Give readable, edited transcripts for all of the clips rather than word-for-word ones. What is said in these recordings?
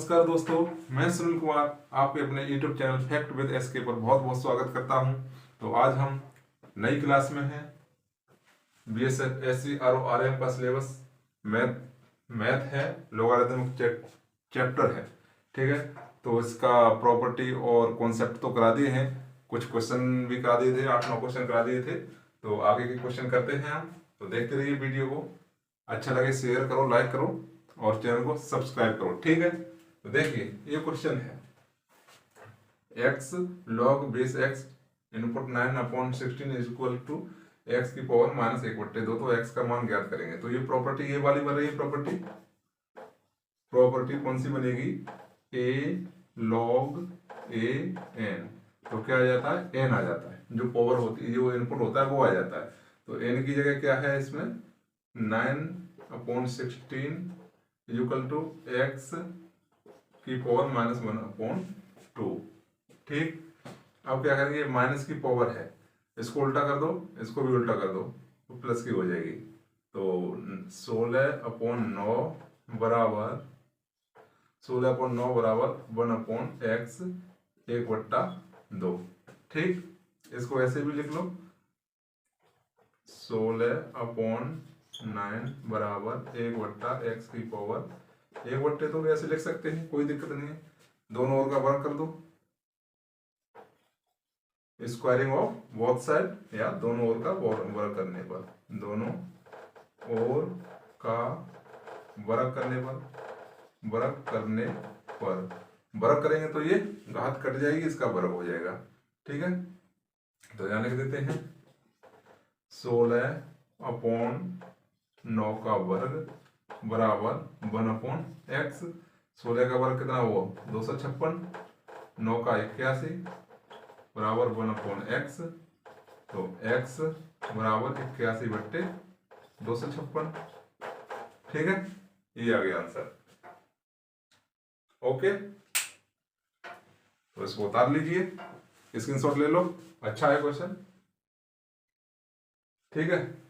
नमस्कार दोस्तों, मैं सुनील कुमार आपके अपने YouTube channel fact with SK पर बहुत बहुत स्वागत करता हूं। तो आज हम नई क्लास में हैं। BSF SC RO RM का सिलेबस मैथ है, लॉगरिथमिक चैप्टर है। ठीक है, तो इसका प्रॉपर्टी और कॉन्सेप्ट तो करा दिए हैं, कुछ क्वेश्चन भी करा दिए थे, 8-9 क्वेश्चन करा दिए थे। तो आगे के क्वेश्चन करते हैं हम। तो देखते रहिए वीडियो को, अच्छा लगे शेयर करो, लाइक करो और चैनल को सब्सक्राइब करो। ठीक है, तो देखिए ये क्वेश्चन है, x log base x input 9/16 is equal to x की पावर -1/2। तो x का मान ज्ञात करेंगे। तो ये प्रॉपर्टी ये वाली बन रही है। प्रॉपर्टी कौन सी बनेगी? a log a n। तो क्या आ जाता है? n आ जाता है, जो पावर होती है, जो इनपुट होता है वो आ जाता है। तो n की जगह क्या है इसमें? 9/16 इज इक्वल टू x की पावर -1/2। ठीक, अब क्या करेंगे? माइनस की पावर है, इसको उल्टा कर दो, इसको भी उल्टा कर दो, तो प्लस की हो जाएगी। तो 16/9 बराबर 1/x 1/2। ठीक, इसको ऐसे भी लिख लो, 16/9 बराबर 1/x की पावर 1/2। तो ऐसे लिख सकते हैं, कोई दिक्कत नहीं है। दोनों ओर का वर्क कर दो, स्क्वायरिंग ऑफ बोथ साइड, या दोनों ओर का वर्क करने पर, दोनों ओर का वर्क करने पर वर्क करेंगे तो ये घात कट जाएगी, इसका वर्ग हो जाएगा। ठीक है, तो यहाँ लिख देते हैं 16/9 का वर्ग बराबर 1/x। 16 का वर्ग कितना हुआ? 256। 9 का 81 बराबर 1/x। तो x बराबर 81/256। ठीक है, ये आ गया आंसर। ओके, तो इसको उतार लीजिए, स्क्रीनशॉट ले लो। अच्छा है क्वेश्चन। ठीक है,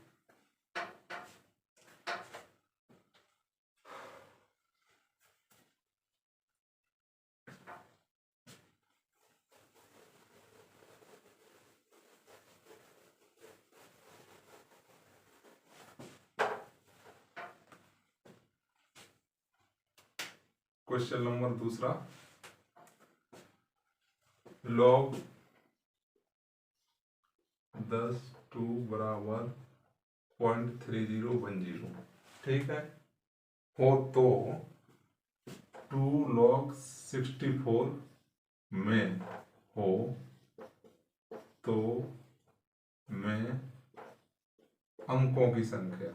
क्वेश्चन नंबर दूसरा, log 10(2) बराबर 0.3010। ठीक है, हो तो 2 log 64 में हो तो में अंकों की संख्या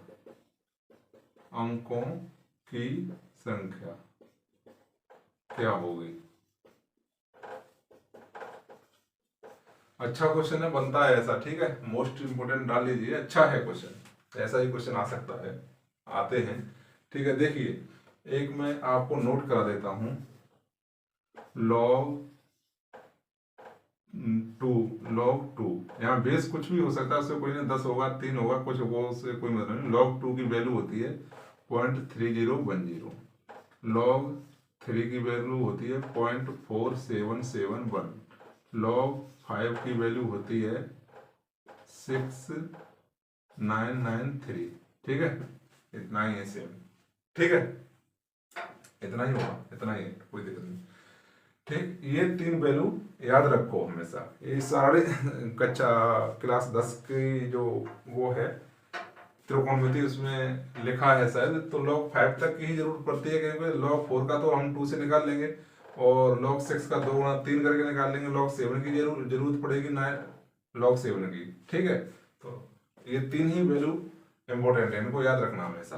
क्या होगी? अच्छा क्वेश्चन है, बनता है ऐसा। ठीक है, मोस्ट इंपोर्टेंट डाल लीजिए, अच्छा है क्वेश्चन, ऐसा ही क्वेश्चन आ सकता है, आते हैं। ठीक है, देखिए एक मैं आपको नोट करा देता हूं, log 2 यहाँ बेस कुछ भी हो सकता है, उससे कोई नहीं, 10 होगा, 3 होगा, कुछ होगा, उससे कोई मतलब नहीं। log 2 की वैल्यू होती है 0.3010। log 3 की वैल्यू होती है 0.4771। log 5 की वैल्यू होती है 6993। ठीक है, इतना ही है सेम। ठीक है, इतना ही होगा, इतना ही है, कोई दिक्कत नहीं। ठीक, ये 3 वैल्यू याद रखो हमेशा। ये सारे कक्षा क्लास 10 की जो वो है त्रिकोणमिति, उसमें लिखा है शायद। तो log 5 तक की ही जरूरत पड़ती है, क्योंकि log 4 का तो हम 2 से निकाल लेंगे, और log 6 का 2 गुणा 3 करके निकाल लेंगे। log 7 की जरूरत पड़ेगी, 9 log 7 की। ठीक है, तो ये 3 ही वैल्यू इंपॉर्टेंट है, इनको याद रखना हमेशा।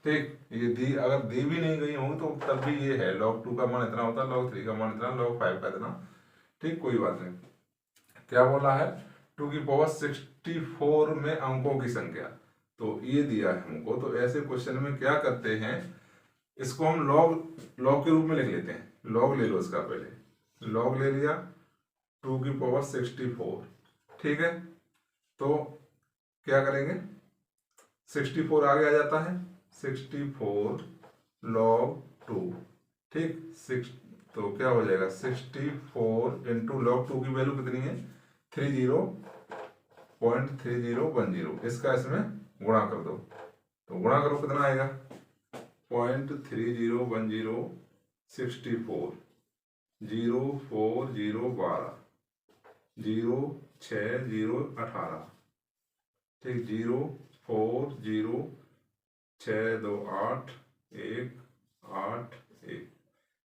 ठीक, ये दी अगर दी भी नहीं गई होंगी तो तब भी ये है, log 2 का मान इतना होता है, log 3 का मान इतना, log 5 का इतना। ठीक, कोई बात नहीं। क्या बोला है? 2 की पावर 64 में अंकों की संख्या, तो ये दिया है हमको। तो ऐसे क्वेश्चन में क्या करते हैं, इसको हम लॉग के रूप में लिख लेते हैं। लॉग ले लो इसका, पहले लॉग ले लिया 2 की पावर 64। ठीक है, तो क्या करेंगे? 64 आगे आ जाता है, 64 log 2। ठीक। सिक्स, तो क्या हो जाएगा 64 इंटू log 2 की वैल्यू कितनी है 30.3010, इसका इसमें गुणा कर दो, तो गुणा करो कितना आएगा 0.3010 64 04012 06018, ठीक 040628181,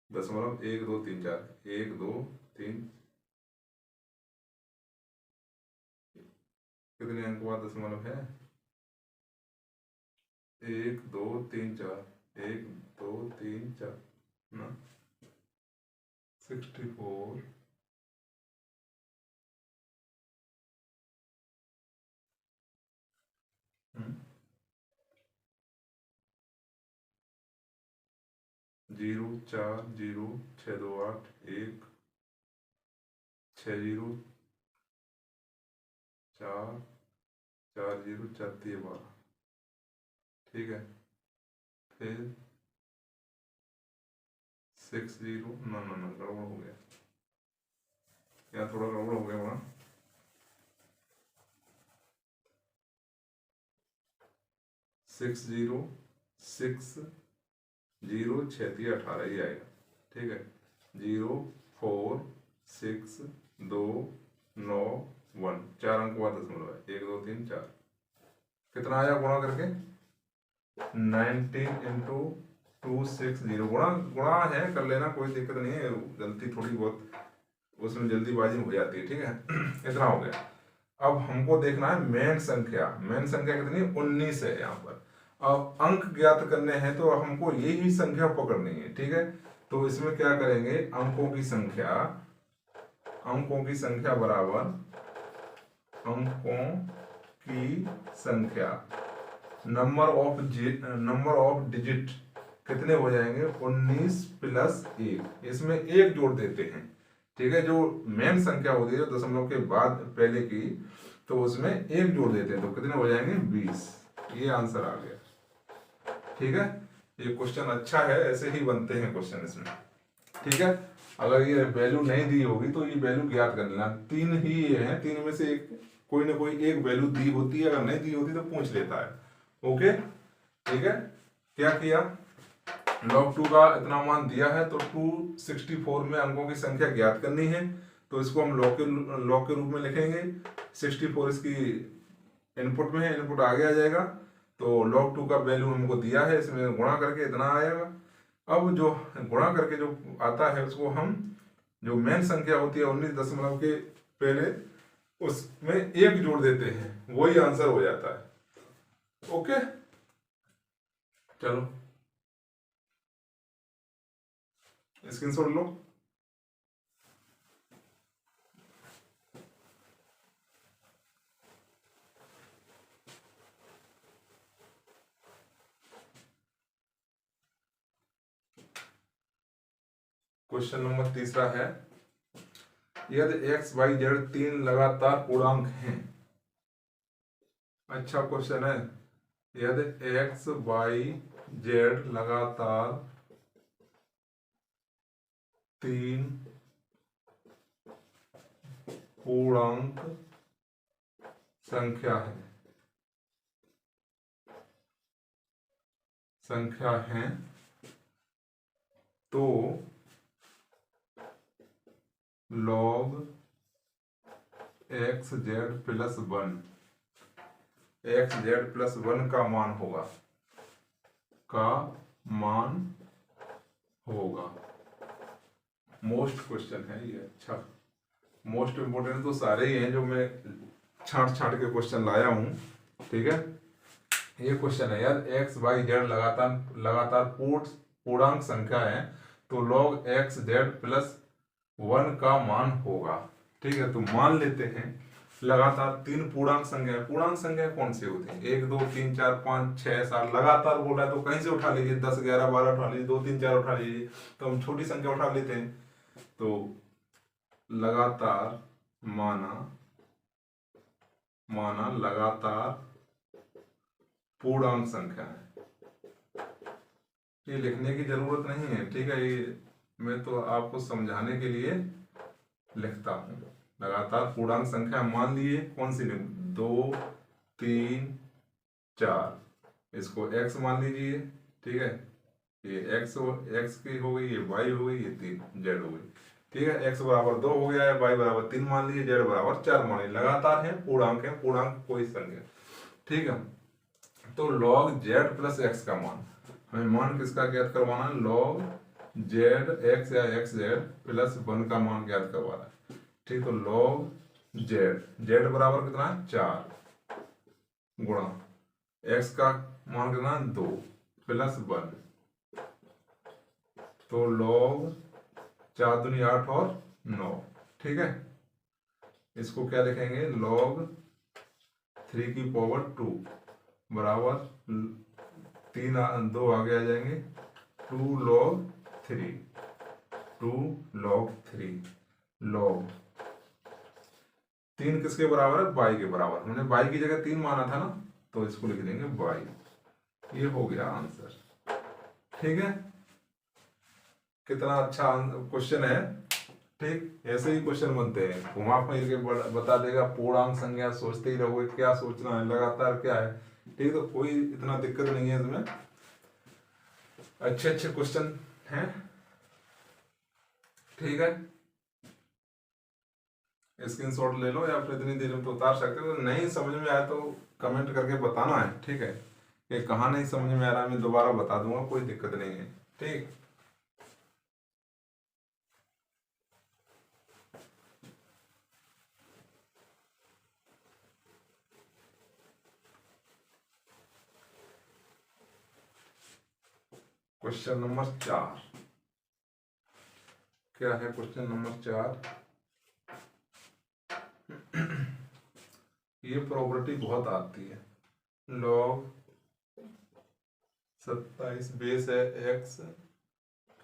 0.1234 1 2 3 4 कितने अंक हुआ दशमलव है 1 2 3 4 1 2 3 4 ना 64 0 4 0 6 2 8 1 6 0 4 4 0 4 3 12, ठीक है। फिर 60, ना ना ना गड़बड़ हो गया, यहाँ थोड़ा गड़बड़ हो गया वहाँ, 606018 ही आएगा, ठीक है। 04621, 4 अंक हुआ दशमलव है 1 2 3 4, कितना आया गुणा करके 19 इंटू 260, गुणा गुणा है कर लेना, कोई दिक्कत नहीं है, गलती थोड़ी बहुत उसमें जल्दीबाजी हो जाती है, ठीक है। इतना हो गया। अब हमको देखना है मेन संख्या, मेन संख्या कितनी 19 है यहाँ पर। अब अंक ज्ञात करने हैं तो हमको यही संख्या पकड़नी है, ठीक है। तो इसमें क्या करेंगे, अंकों की संख्या बराबर अंकों की संख्या नंबर ऑफ डिजिट कितने हो जाएंगे 19 प्लस 1, इसमें 1 जोड़ देते हैं, ठीक है। जो मेन संख्या होती है जो दशमलव के बाद पहले की, तो उसमें 1 जोड़ देते हैं, तो कितने हो जाएंगे 20, ये आंसर आ गया, ठीक है। ये क्वेश्चन अच्छा है, ऐसे ही बनते हैं क्वेश्चन इसमें, ठीक है। अगर ये वैल्यू नहीं दी होगी तो ये वैल्यू ज्ञात कर लेना, 3 ही ये है, 3 में से एक कोई ना कोई एक वैल्यू दी होती है, अगर नहीं दी होती तो पूछ लेता है, ओके, ठीक है। क्या किया, log 2 का इतना मान दिया है तो 264 में अंकों की संख्या ज्ञात करनी है, तो इसको हम log के रूप में लिखेंगे। 64 इसकी इनपुट में है, इनपुट आगे आ जाएगा, तो log 2 का वैल्यू हमको दिया है, इसमें गुणा करके इतना आएगा। अब जो गुणा करके जो आता है उसको हम, जो मेन संख्या होती है 19 दशमलव के पहले, उसमें 1 जोड़ देते हैं, वही आंसर हो जाता है, ओके। चलो स्क्रीनशॉट लो। क्वेश्चन नंबर तीसरा है, यदि x y z 3 लगातार पूर्णांक हैं, अच्छा क्वेश्चन है, यदि x y z लगातार 3 पूर्णांक संख्या है तो log x z प्लस 1 का मान होगा, मोस्ट क्वेश्चन है ये, अच्छा मोस्ट इंपोर्टेंट तो सारे ही हैं जो मैं छांट के क्वेश्चन लाया हूं, ठीक है। ये क्वेश्चन है यार, x y z लगातार पूर्णांक संख्या है तो log x z प्लस 1 का मान होगा, ठीक है। तो मान लेते हैं लगातार 3 पूर्णांक संख्या कौन सी होती है 1 2 3 4 5 6 7, लगातार बोल रहा है तो कहीं से उठा लीजिए, 10 11 12 उठा लीजिए, 2 3 4 उठा लीजिए, तो हम छोटी संख्या उठा लेते हैं। तो लगातार माना लगातार पूर्णांक संख्या है, ये लिखने की जरूरत नहीं है, ठीक है। ये मैं तो आपको समझाने के लिए लिखता हूँ। लगातार पूर्णांक संख्या मान लिए कौन सी लिख, 2 3 4, इसको x मान लीजिए, ठीक है। ये x की हो गई, ये y हो गई, ये 3 z हो गई, ठीक है। x बराबर 2 हो गया है, y बराबर 3 मान लीजिए, z बराबर 4 मान लीजिए। लगातार है, पूर्णांक है, पूर्णांक कोई संख्या, ठीक है। तो log z प्लस x का मान, हमें मान किसका ज्ञात करवाना है, log z x या xz प्लस 1 का मान ज्ञात करवाना है, ठीक। तो log z बराबर कितना है, 4 गुणा x का मान कितना है, 2 प्लस 1, तो log 4 दूनी 8 और 9, ठीक है। इसको क्या लिखेंगे, log 3 की पावर 2 बराबर 2 आगे आ जाएंगे, 2 log 3, 2 log 3, log 3 किसके बराबर है, y के बराबर। हमने y की जगह 3 माना था ना, तो इसको लिख देंगे y। ये हो गया आंसर, ठीक है। कितना अच्छा क्वेश्चन है, ठीक। ऐसे ही क्वेश्चन बनते हैं, घुमा फिर के बता देगा पूर्णांक संख्या, सोचते ही रहोगे क्या सोचना है, लगातार क्या है, ठीक। तो कोई इतना दिक्कत नहीं है इसमें, अच्छे अच्छे क्वेश्चन हैं, ठीक है। स्क्रीनशॉट ले लो या फिर इतनी देर में तो उतार सकते हो। नहीं समझ में आया तो कमेंट करके बताना है, ठीक है। कि कहाँ नहीं समझ में आ रहा है, मैं दोबारा बता दूंगा, कोई दिक्कत नहीं है, ठीक। क्वेश्चन नंबर 4 क्या है, क्वेश्चन नंबर 4, ये प्रॉपर्टी बहुत आती है, log 27 बेस है x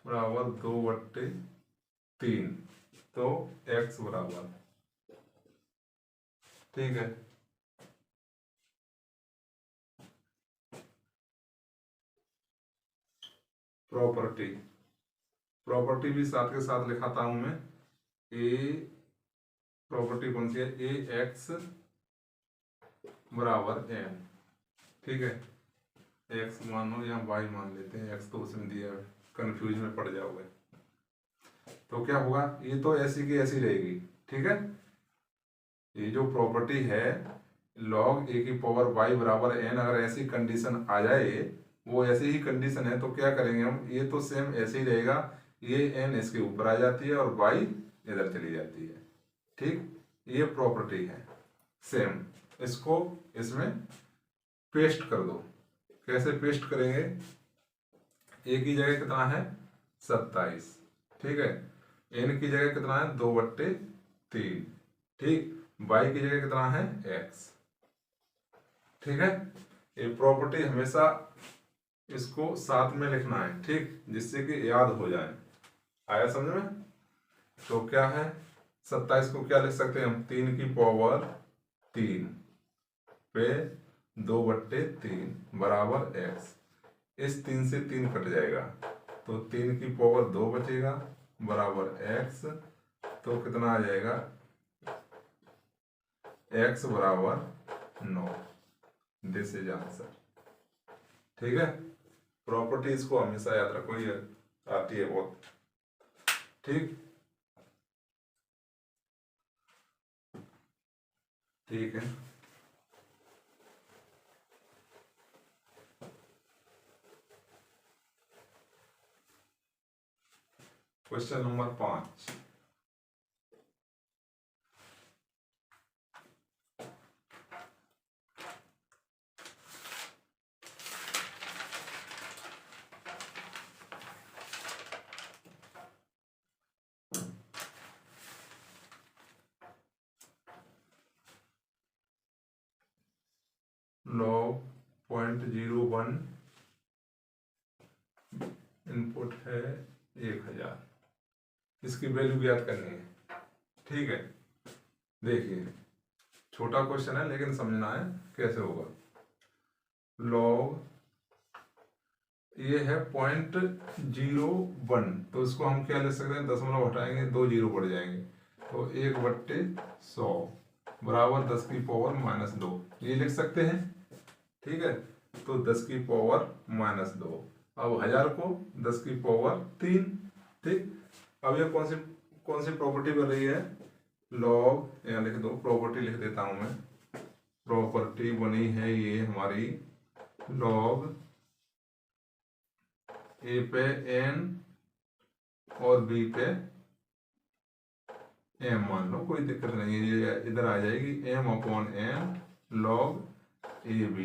बराबर 2/3, तो x बराबर, ठीक है। प्रॉपर्टी प्रॉपर्टी भी साथ के साथ लिखाता हूं मैं, ए प्रॉपर्टी कौन सी है, ए एक्स बराबर एन, ठीक है। एक्स मानो या वाई मान लेते हैं, एक्स तो उसमें दिया है, कंफ्यूज में पड़ जाओगे। तो क्या होगा, ये तो ऐसी की ऐसी रहेगी, ठीक है। ये जो प्रॉपर्टी है log a की पावर y बराबर n, अगर ऐसी कंडीशन आ जाए, वो ऐसी ही कंडीशन है, तो क्या करेंगे हम, ये तो सेम ऐसे ही रहेगा, ये n इसके ऊपर आ जाती है और y इधर चली जाती है, ठीक। ये प्रॉपर्टी है सेम, इसको इसमें पेस्ट कर दो। कैसे पेस्ट करेंगे, a की जगह कितना है 27, ठीक है। n की जगह कितना है 2/3, ठीक। y की जगह कितना है x, ठीक है। ये प्रॉपर्टी हमेशा इसको साथ में लिखना है, ठीक, जिससे कि याद हो जाए। आया समझ में। तो क्या है, 27 को क्या लिख सकते हैं हम, 3 की पावर 3 पे 2/3 बराबर x। इस 3 से 3 कट जाएगा, तो 3 की पावर 2 बचेगा बराबर x, तो कितना आ जाएगा, x बराबर 9। दिस इज आंसर, ठीक है। प्रॉपर्टीज को हमेशा याद रखो, ये आती है बहुत, ठीक, ठीक है। क्वेश्चन नंबर 5, log 0.01 इनपुट है 1000, इसकी वैल्यू ज्ञात करनी है, ठीक है। देखिए छोटा क्वेश्चन है लेकिन समझना है कैसे होगा। log ये है 0.01, तो इसको हम क्या लिख सकते हैं, दशमलव हटाएंगे 2 जीरो बढ़ जाएंगे, तो 1/100 बराबर 10 की पावर -2, ये लिख सकते हैं। ठीक है, तो 10 की पावर -2। अब 1000 को 10 की पावर 3। ठीक, अब ये कौन सी प्रॉपर्टी बन रही है, लॉग, यहाँ लिख दो, प्रॉपर्टी लिख देता हूं मैं, प्रॉपर्टी बनी है ये हमारी लॉग ए पे n और b पे m, मान लो कोई दिक्कत नहीं है, ये इधर आ जाएगी m/n log ab,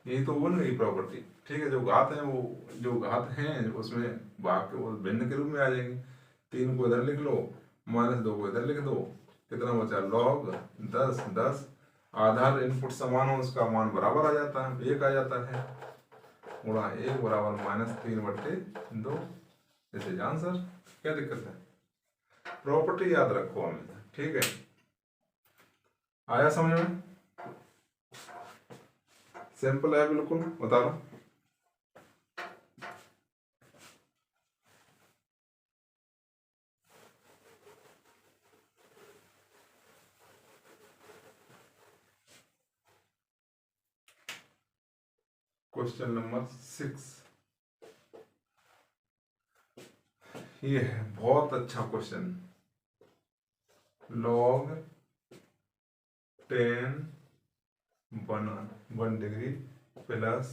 ये तो बन गई प्रॉपर्टी। ठीक है, जो घात है वो जो घात हैं उसमें भाग के वो भिन्न के रूप में आ जाएंगे। 3 को इधर लिख लो, -2 को इधर लिख दो, कितना बचा, log 10, आधार इनपुट समान हो उसका मान बराबर आ जाता है, 1 आ जाता है, गुणा 1 बराबर -3/2। This is answer. क्या दिक्कत है, प्रॉपर्टी याद रखो हमें। ठीक है, आया समझ में, सिंपल है बिल्कुल, बता रहा हूं। क्वेश्चन नंबर 6, ये है बहुत अच्छा question. log 10 1 degree plus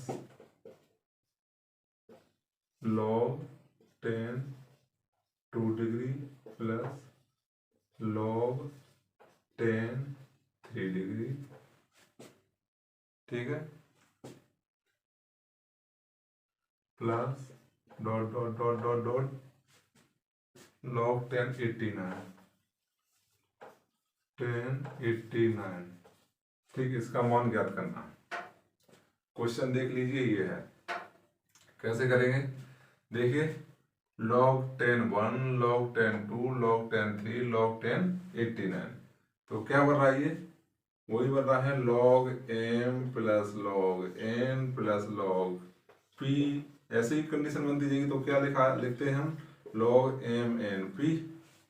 log 10 2 degree plus log 10 3 degree. ठीक है, plus dot dot dot dot dot log 10 89। ठीक, इसका मान ज्ञात करना। क्वेश्चन देख लीजिए, ये है, कैसे करेंगे, देखिए log 10 1, log 10 2, log 10 3, log 10 89, तो क्या बन रहा है, ये वही बन रहा है log m plus log n plus log p। ऐसे ही कंडीशन बनती जाएगी, तो क्या लिखते हैं हम, log m n p,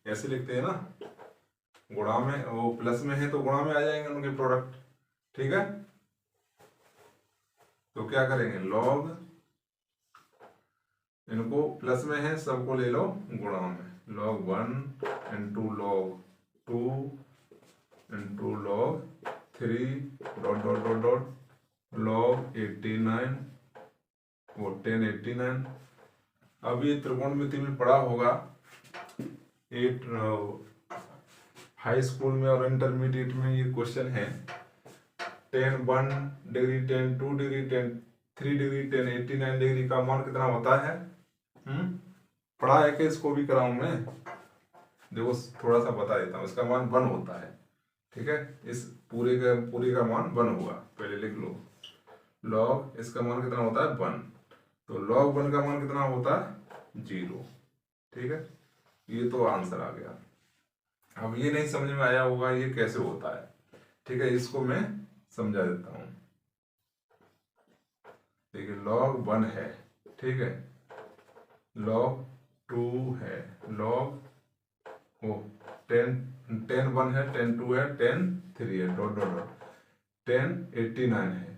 ऐसे लिखते हैं ना, गुणा में, वो प्लस में है तो गुणा में आ जाएंगे उनके प्रोडक्ट। ठीक है, तो क्या करेंगे, log, इनको प्लस में है सबको ले लो गुणा में, log 1 into log 2 into log 3 dot dot dot dot log 89, वो 1089। अब ये त्रिकोणमिति में पढ़ा होगा, 8 हाई स्कूल में और इंटरमीडिएट में ये क्वेश्चन है, 10 1 डिग्री 10 2 डिग्री 10 3 डिग्री 10 89 डिग्री का मान कितना होता है। पढ़ा है कि इसको भी कराऊं मैं, देखो थोड़ा सा बता देता हूँ, इसका मान 1 होता है। ठीक है, इस पूरे का मान 1 होगा, पहले लिख लो, log इसका मान कितना होता है 1, तो log 1 का मान कितना होता है 0। ठीक है, ये तो आंसर आ गया। अब ये नहीं समझ में आया होगा ये कैसे होता है, ठीक है, इसको मैं समझा देता हूं। देखिए log 1 है, ठीक है, log 2 है, log 10 1 है, 10 2 है, 10 3 है, डॉट डॉट डॉट 10 89 है,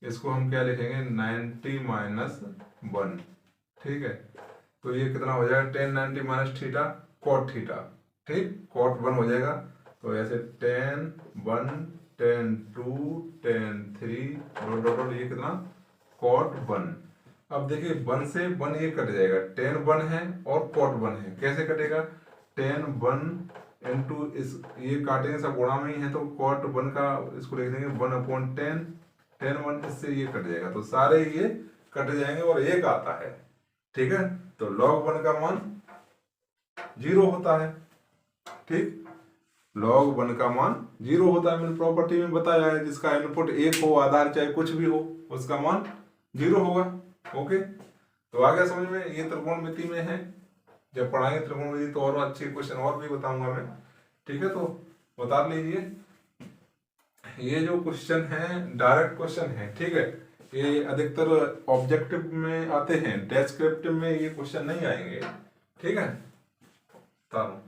इसको हम क्या लिखेंगे 90 - 1। ठीक है, तो ये कितना हो जाएगा 10 90 माइनस थीटा कॉट थीटा। ठीक, कॉट 1 हो जाएगा, तो ऐसे 10 1 10 2 10 3 डॉट डॉट डॉट, ये कितना कॉट 1। अब देखिए 1 से 1 ये कट जाएगा, 10 1 है और कॉट 1 है, कैसे कटेगा 10 1 इंटू इस, ये काटेंगे सब गुणा में ही है, तो कॉट 1 का इसको लिख देंगे 1/10, 10 1 इससे ये कट जाएगा, तो सारे ये कट जाएंगे और एक आता है। ठीक है, तो log 1 का मान 0 होता है। ठीक, log 1 का मान 0 होता है, मैंने प्रॉपर्टी में बताया है, जिसका इनपुट 1 हो, आधार चाहे कुछ भी हो, उसका मान 0 होगा। ओके, तो आ गया समझ में, ये त्रिकोणमिति में है, जब पढ़ाएंगे त्रिकोणमिति तो और अच्छे क्वेश्चन और भी बताऊंगा मैं। ठीक है, तो बता लीजिए, ये जो क्वेश्चन है डायरेक्ट क्वेश्चन है। ठीक है, ये अधिकतर ऑब्जेक्टिव में आते हैं, डेस्क्रिप्टिव में ये क्वेश्चन नहीं आएंगे। ठीक है, तारो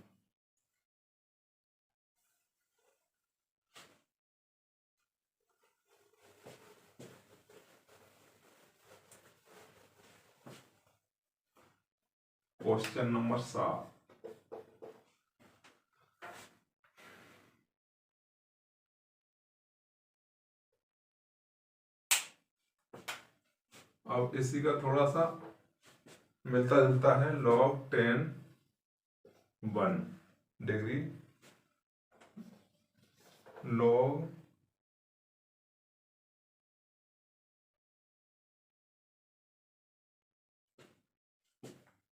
क्वेश्चन नंबर 7। अब इसी का थोड़ा सा मिलता जुलता है, log 10 1 degree log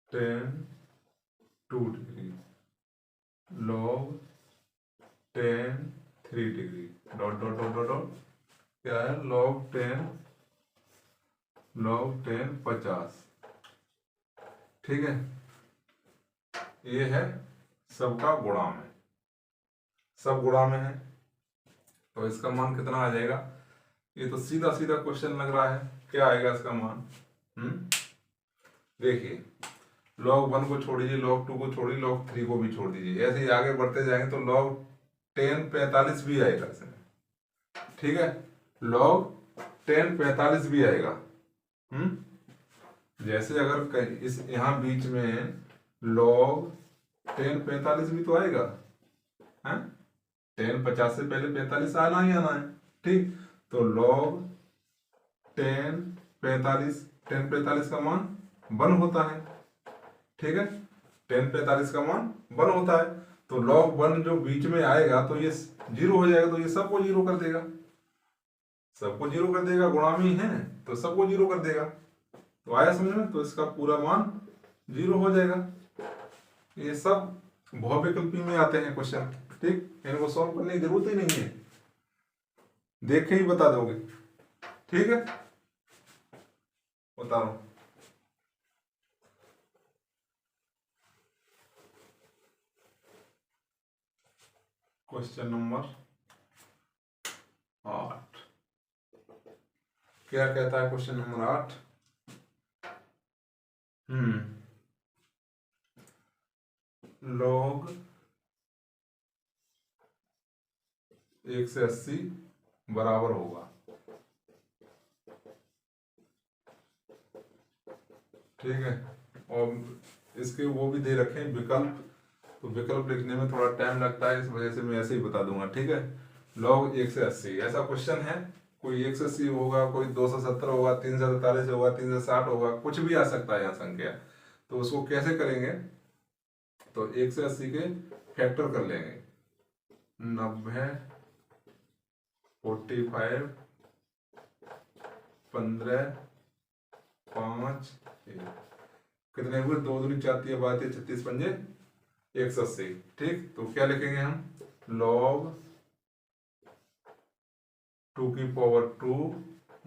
10 2 degree log 10 3 degree dot dot dot dot dot क्या है, log 10 50। ठीक है, ये है सबका गुणा में, सब गुणा में है, तो इसका मान कितना आ जाएगा। ये तो सीधा सीधा क्वेश्चन लग रहा है, क्या आएगा इसका मान। देखिए, log 1 को छोड़ दीजिए, log 2 को छोड़िए, log 3 को भी छोड़ दीजिए, ऐसे ही आगे बढ़ते जाएंगे तो log 10 45 भी आएगा इसमें। ठीक है, log 10 45 भी आएगा। जैसे अगर इस यहाँ बीच में log 10 45 भी तो आएगा, है 10 50 से पहले 45 आना ही आना है। ठीक, तो log 10 45 का मान 1 होता है। ठीक है, 10 45 का मान 1 होता है, तो log 1 जो बीच में आएगा तो ये 0 हो जाएगा, तो ये सबको 0 कर देगा, सबको 0 कर देगा, गुणा में ही है तो सबको 0 कर देगा। तो आया समझ में, तो इसका पूरा मान 0 हो जाएगा। ये सब बहुविकल्पी में आते हैं क्वेश्चन। ठीक, इनको सॉल्व करने की जरूरत ही नहीं है, देख के ही बता दोगे। ठीक है, बता रहा हूं। क्वेश्चन नंबर 8 क्या कहता है, क्वेश्चन नंबर 8 log 1 से 80 बराबर होगा। ठीक है, और इसके वो भी दे रखे हैं विकल्प, तो विकल्प लिखने में थोड़ा टाइम लगता है, इस वजह से मैं ऐसे ही बता दूंगा। ठीक है, log 1 से 80 ऐसा क्वेश्चन है, कोई 1 से 80 होगा, कोई 270 होगा, 343 होगा, 360 होगा, कुछ भी आ सकता है यहाँ संख्या। तो उसको कैसे करेंगे, तो 1 से 80 के फैक्टर कर लेंगे, 90 45 15 5 कितने हुए, 2 दूनी 4 3 12 36 पंजे 180। ठीक, तो क्या लिखेंगे हम, log 2 की पावर 2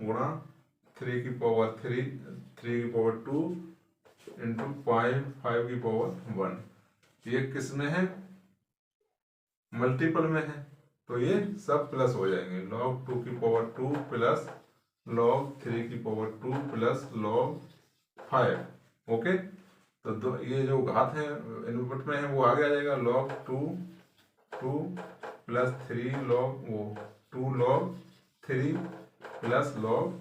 गुणा 3 की पावर 3 3 की पावर 2 इंटू 5 की पावर 1। ये किस में है, मल्टीपल में है, तो ये सब प्लस हो जाएंगे, log 2 की पावर 2 प्लस log 3 की पावर 2 प्लस log 5। ओके, तो ये जो घात है इनपुट में है वो आगे आ जाएगा, log 2 plus 3 log 2 log 3 plus log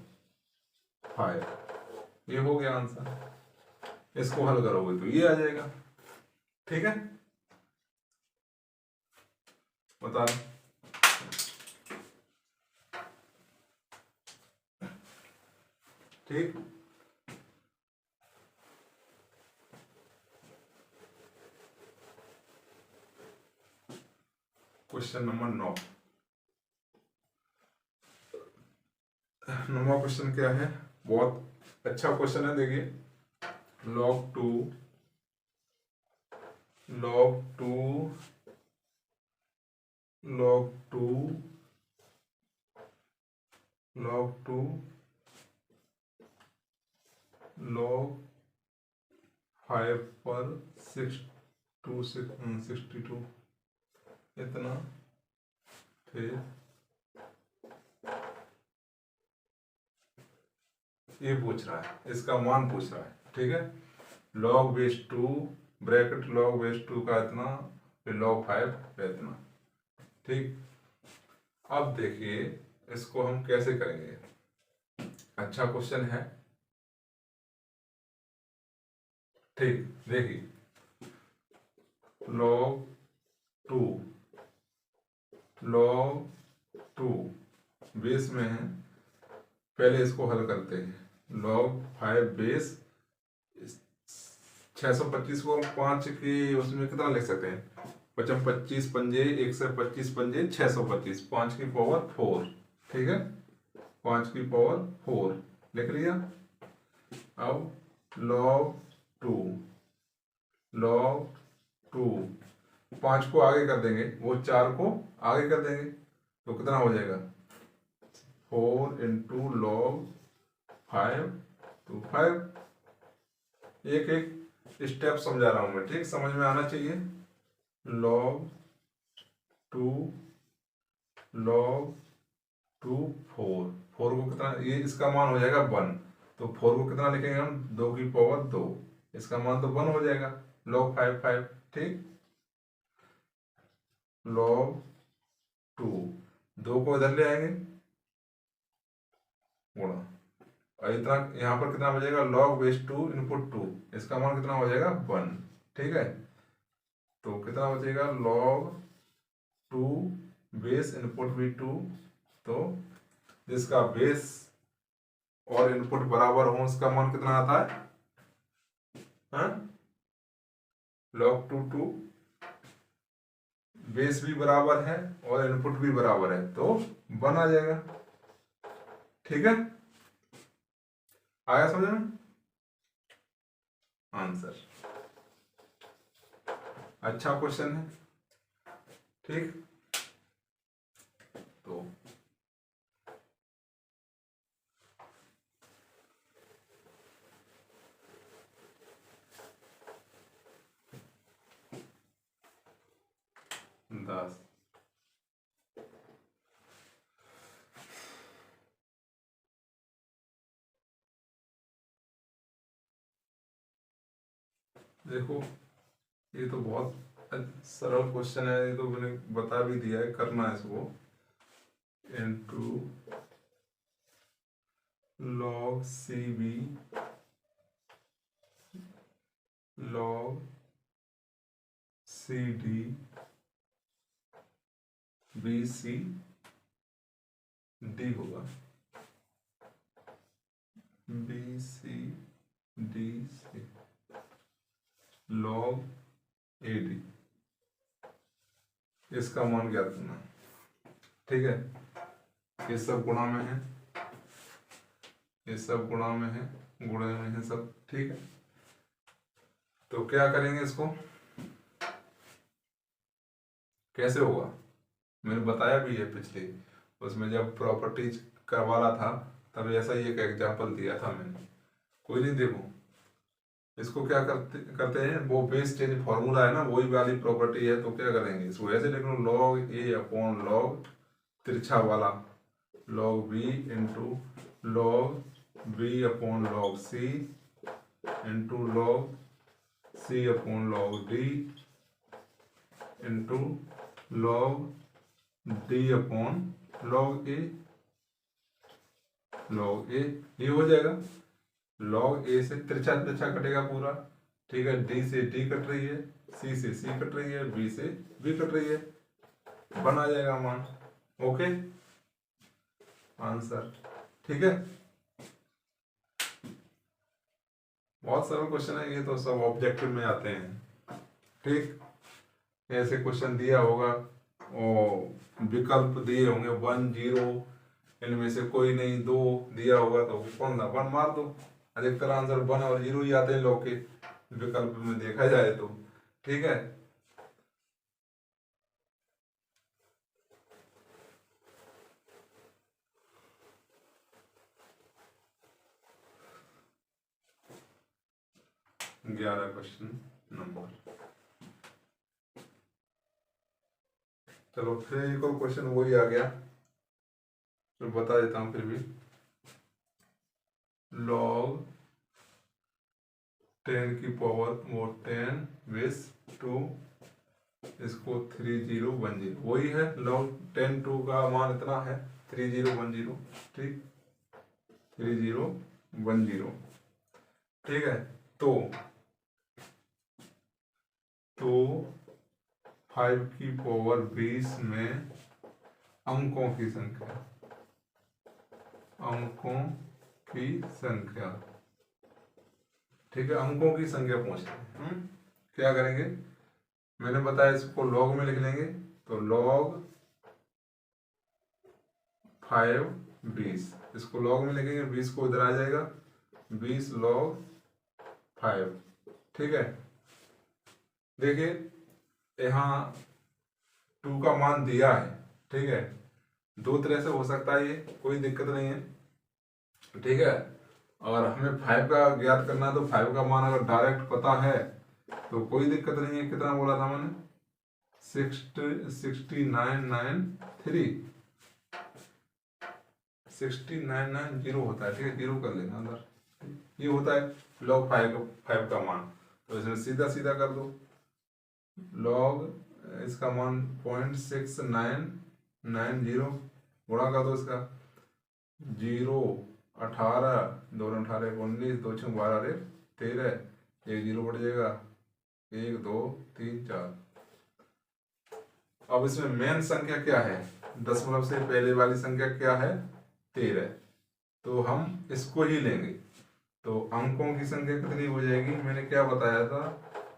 5। ये हो गया आंसर, इसको हल करोगे तो ये आ जाएगा। ठीक है, बता ठीक। क्वेश्चन नंबर 9 क्वेश्चन क्या है, बहुत अच्छा क्वेश्चन है। देखिए, log 2 log 2 log 2 log 2 log 5 पर 62 इतना, फिर ये पूछ रहा है, इसका मान पूछ रहा है, ठीक है। log base 2 bracket log base 2 का इतना, फिर log 5 का इतना, ठीक। अब देखिए इसको हम कैसे करेंगे, अच्छा क्वेश्चन है, ठीक। देखिए log 2 बेस में है, पहले इसको हल करते हैं। log 5 बेस 625 को 5 के उसमें कितना लिख सकते हैं, 25 पंजे 125 पंजे 625, 5 की पावर 4, ठीक है, 5 की पावर 4 लिख लिया। अब log 2 5 को आगे कर देंगे, वो 4 को आगे कर देंगे, तो कितना हो जाएगा 4 इंटू log 5 to 5। एक एक स्टेप समझा रहा हूं मैं, ठीक, समझ में आना चाहिए। log 2 4 को कितना, ये इसका मान हो जाएगा 1, तो 4 को कितना लिखेंगे हम, 2 की पावर 2, इसका मान तो 1 हो जाएगा। log 5 ठीक, log 2 को इधर ले आएंगे गुणा, और इतना यहाँ पर कितना बचेगा, log बेस 2 इनपुट 2, इसका मान कितना हो जाएगा 1, ठीक है। तो कितना बचेगा log 2 बेस इनपुट भी 2, तो जिसका बेस और इनपुट बराबर हो उसका मान कितना आता है, हाँ? log 2 बेस भी बराबर है और इनपुट भी बराबर है, तो 1 आ जाएगा, ठीक है। आया समझ में आंसर, अच्छा क्वेश्चन है, ठीक। तो दस, देखो ये तो बहुत सरल क्वेश्चन है, ये तो मैंने बता भी दिया है, करना है इसको। Into log CB log CD BC D होगा, BC DC log AD, इसका मान ज्ञात करना, ठीक है। ये सब गुणा में है, ये सब गुणा में है, गुणे में है सब, ठीक है। तो क्या करेंगे इसको, कैसे होगा, मैंने बताया भी है पिछले उसमें, जब प्रॉपर्टीज करवा रहा था तब ऐसा ही एक एग्जांपल दिया था मैंने, कोई नहीं, देखो इसको क्या करते हैं, वो बेस चेंज फॉर्मूला है ना, वही वाली प्रॉपर्टी है, तो क्या करेंगे इसको ऐसे लिख लो, log A अपॉन log तिरछा वाला log B into log B upon log C into log C upon log D into log D upon log A, ये हो जाएगा। log A से तिरछा तिरछा कटेगा पूरा, ठीक है, D से D कट रही है, C से C कट रही है, B से B कट रही है, बन आ जाएगा मान, ओके आंसर, ठीक है। बहुत सरल क्वेश्चन है ये, तो सब ऑब्जेक्टिव में आते हैं, ठीक। ऐसे क्वेश्चन दिया होगा और विकल्प दिए होंगे 1 0, इनमें से कोई नहीं, 2 दिया होगा तो कौन सा 1 मार दो, अधिकतर आंसर 1 और 0 ही आते हैं लोग के विकल्प में देखा जाए तो, ठीक है। ग्यारह क्वेश्चन नंबर, चलो फिर एक और क्वेश्चन वही आ गया, तो बता देता हूं फिर भी। लॉग 10 की पावर वो 10 बेस 2 इसको 3010 वही है लॉग 10 2 का मान इतना है 3010 ठीक 3010 ठीक है। तो 5 की पावर 20 में अंकों की संख्या ठीक है अंकों की संख्या पूछते हैं। क्या करेंगे मैंने बताया इसको लॉग में लिख लेंगे तो लॉग 5 20 इसको लॉग में लिखेंगे 20 को इधर आ जाएगा 20 लॉग 5 ठीक है। देखिए यहाँ 2 का मान दिया है ठीक है दो तरह से हो सकता है ये कोई दिक्कत नहीं है ठीक है। और हमें 5 का ज्ञात करना है तो 5 का मान अगर डायरेक्ट पता है तो कोई दिक्कत नहीं है। कितना बोला था मैंने 6990 होता है ठीक है 0 कर लेना अंदर ये होता है लॉग 5 का मान। तो इसमें सीधा सीधा कर दो लॉग इसका मान 0.6990 गुणा कर दो इसका 0 18 2 18 19 2 6 12 13 एक 0 बढ़ जाएगा 1 2 3 4। अब इसमें मेन संख्या क्या है दशमलव से पहले वाली संख्या क्या है 13 तो हम इसको ही लेंगे। तो अंकों की संख्या कितनी हो जाएगी मैंने क्या बताया था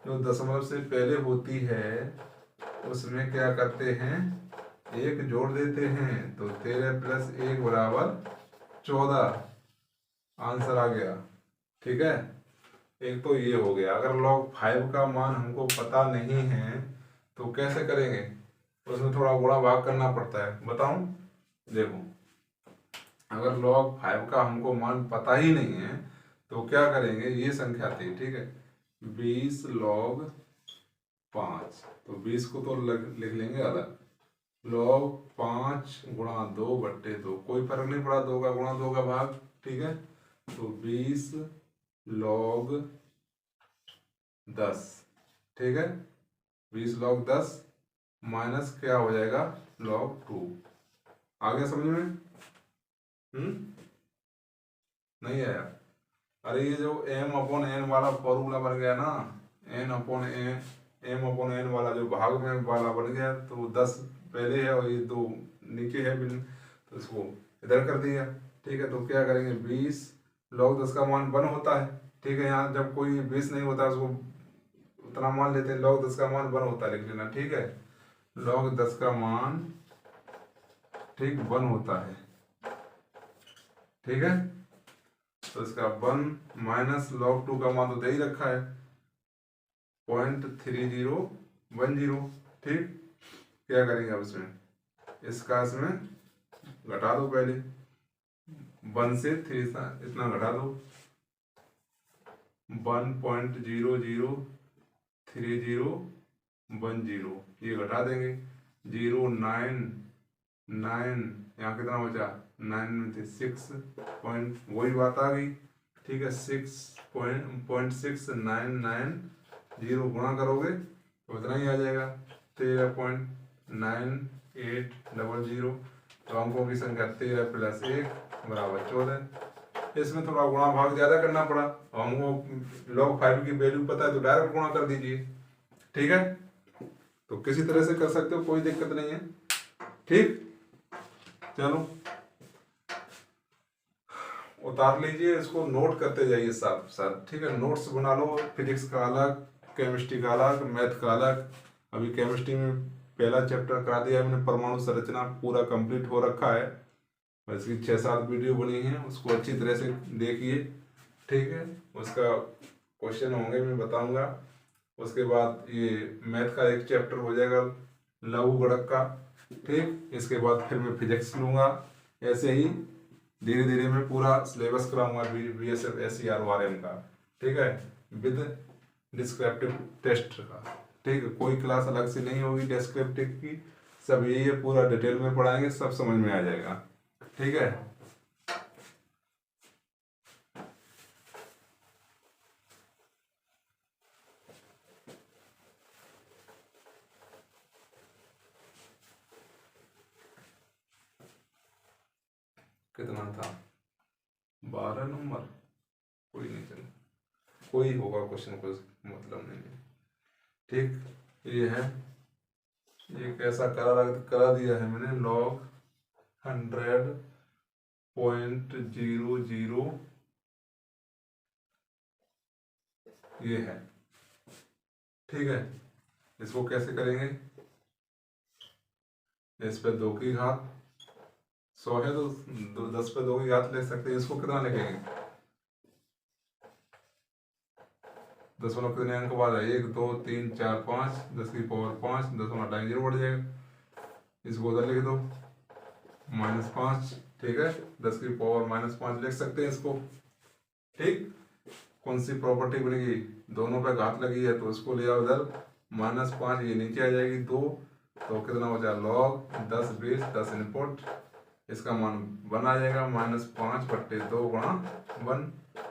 जो दशमलव से पहले होती है उसमें क्या करते हैं एक जोड़ देते हैं तो 13 + 1 = 14 आंसर आ गया ठीक है। एक तो ये हो गया। अगर log 5 का मान हमको पता नहीं है तो कैसे करेंगे उसमें थोड़ा गुणा भाग करना पड़ता है बताऊं। देखो अगर log 5 का हमको मान पता ही नहीं है तो क्या करेंगे ये संख्या थी ठीक है 20 log 5 तो 20 को तो लिख लेंगे अलग log 5 × 2/2 कोई फर्क नहीं पड़ा 2 का गुणा 2 का भाग ठीक है। तो 20 log 10 ठीक है 20 log 10 माइनस क्या हो जाएगा log 2 आ गया समझ में नहीं आया। अरे ये जो m/n वाला फॉर्मूला बन गया ना m/n वाला जो भाग में वाला बन गया तो 10 पहले है और ये 2 नीचे है तो इसको इधर कर दिया ठीक है। तो क्या करेंगे 20 log 10 का मान 1 होता है ठीक है। यहाँ जब कोई 20 नहीं होता उसको उतना मान लेते हैं log 10 का मान 1 होता है लिख लेना ठीक है। log 10 का मान ठीक 1 होता है ठीक है। तो इसका 1 माइनस log 2 का मान तो दे ही रखा है 0.3010 ठीक। क्या करेंगे अब इसमें इसका इसमें घटा दो पहले 1 से 3 इतना घटा दो 1.003010 ये घटा देंगे 0 9 9 यहाँ कितना बचा 9 में थे 6 पॉइंट वही बात आ गई ठीक है 6.6990 गुणा करोगे तो इतना ही आ जाएगा 13.9800। तो अंकों की संख्या 13 + 1 = 14। इसमें थोड़ा गुणा भाग ज्यादा करना पड़ा और हमको log 5 की वैल्यू पता है तो डायरेक्ट गुणा कर दीजिए ठीक है। तो किसी तरह से कर सकते हो कोई दिक्कत नहीं है ठीक। चलो उतार लीजिए इसको नोट करते जाइए साथ साथ ठीक है। नोट्स बना लो फिजिक्स का अलग केमिस्ट्री का अलग मैथ का अलग। अभी केमिस्ट्री में पहला चैप्टर करा दिया मैंने परमाणु संरचना पूरा कंप्लीट हो रखा है इसकी 6-7 वीडियो बनी है उसको अच्छी तरह से देखिए ठीक है। उसका क्वेश्चन होंगे मैं बताऊंगा। उसके बाद ये मैथ का एक चैप्टर हो जाएगा लघु गुणक का ठीक। इसके बाद फिर मैं फिजिक्स लूँगा ऐसे ही धीरे धीरे मैं पूरा सिलेबस कराऊंगा BSF SCR ORM का ठीक है विद डिस्क्रिप्टिव टेस्ट का ठीक है। कोई क्लास अलग से नहीं होगी डिस्क्रिप्टिव की सब यही है पूरा डिटेल में पढ़ाएंगे सब समझ में आ जाएगा ठीक है। कितना था 12 नंबर, कोई नहीं, चलो कोई होगा क्वेश्चन, कुछ मतलब नहीं है। ठीक, ये है, ये कैसा करा दिया है मैंने, log 100.00 ये है। ठीक है, इसको कैसे करेंगे, इस पे 2 की घात 100 है तो 10 पे 2 की घात ले सकते हैं। इसको कितना लिखेंगे, 10 वाला कितने अंक बाद है, 1 2 3 4 5, 10 की पावर 5, 10 वाला टाइम 0 बढ़ जाएगा। इसको उधर लिख दो -5। ठीक है, 10 की पावर -5 लिख सकते हैं इसको। ठीक, कौन सी प्रॉपर्टी बनेगी, दोनों पे घात लगी है तो इसको ले आओ इधर, -5 ये नीचे आ जाएगी 2, तो कितना बचा log 10 20 10 इनपुट, इसका मान 1 आ जाएगा, -5/2 गुणा 1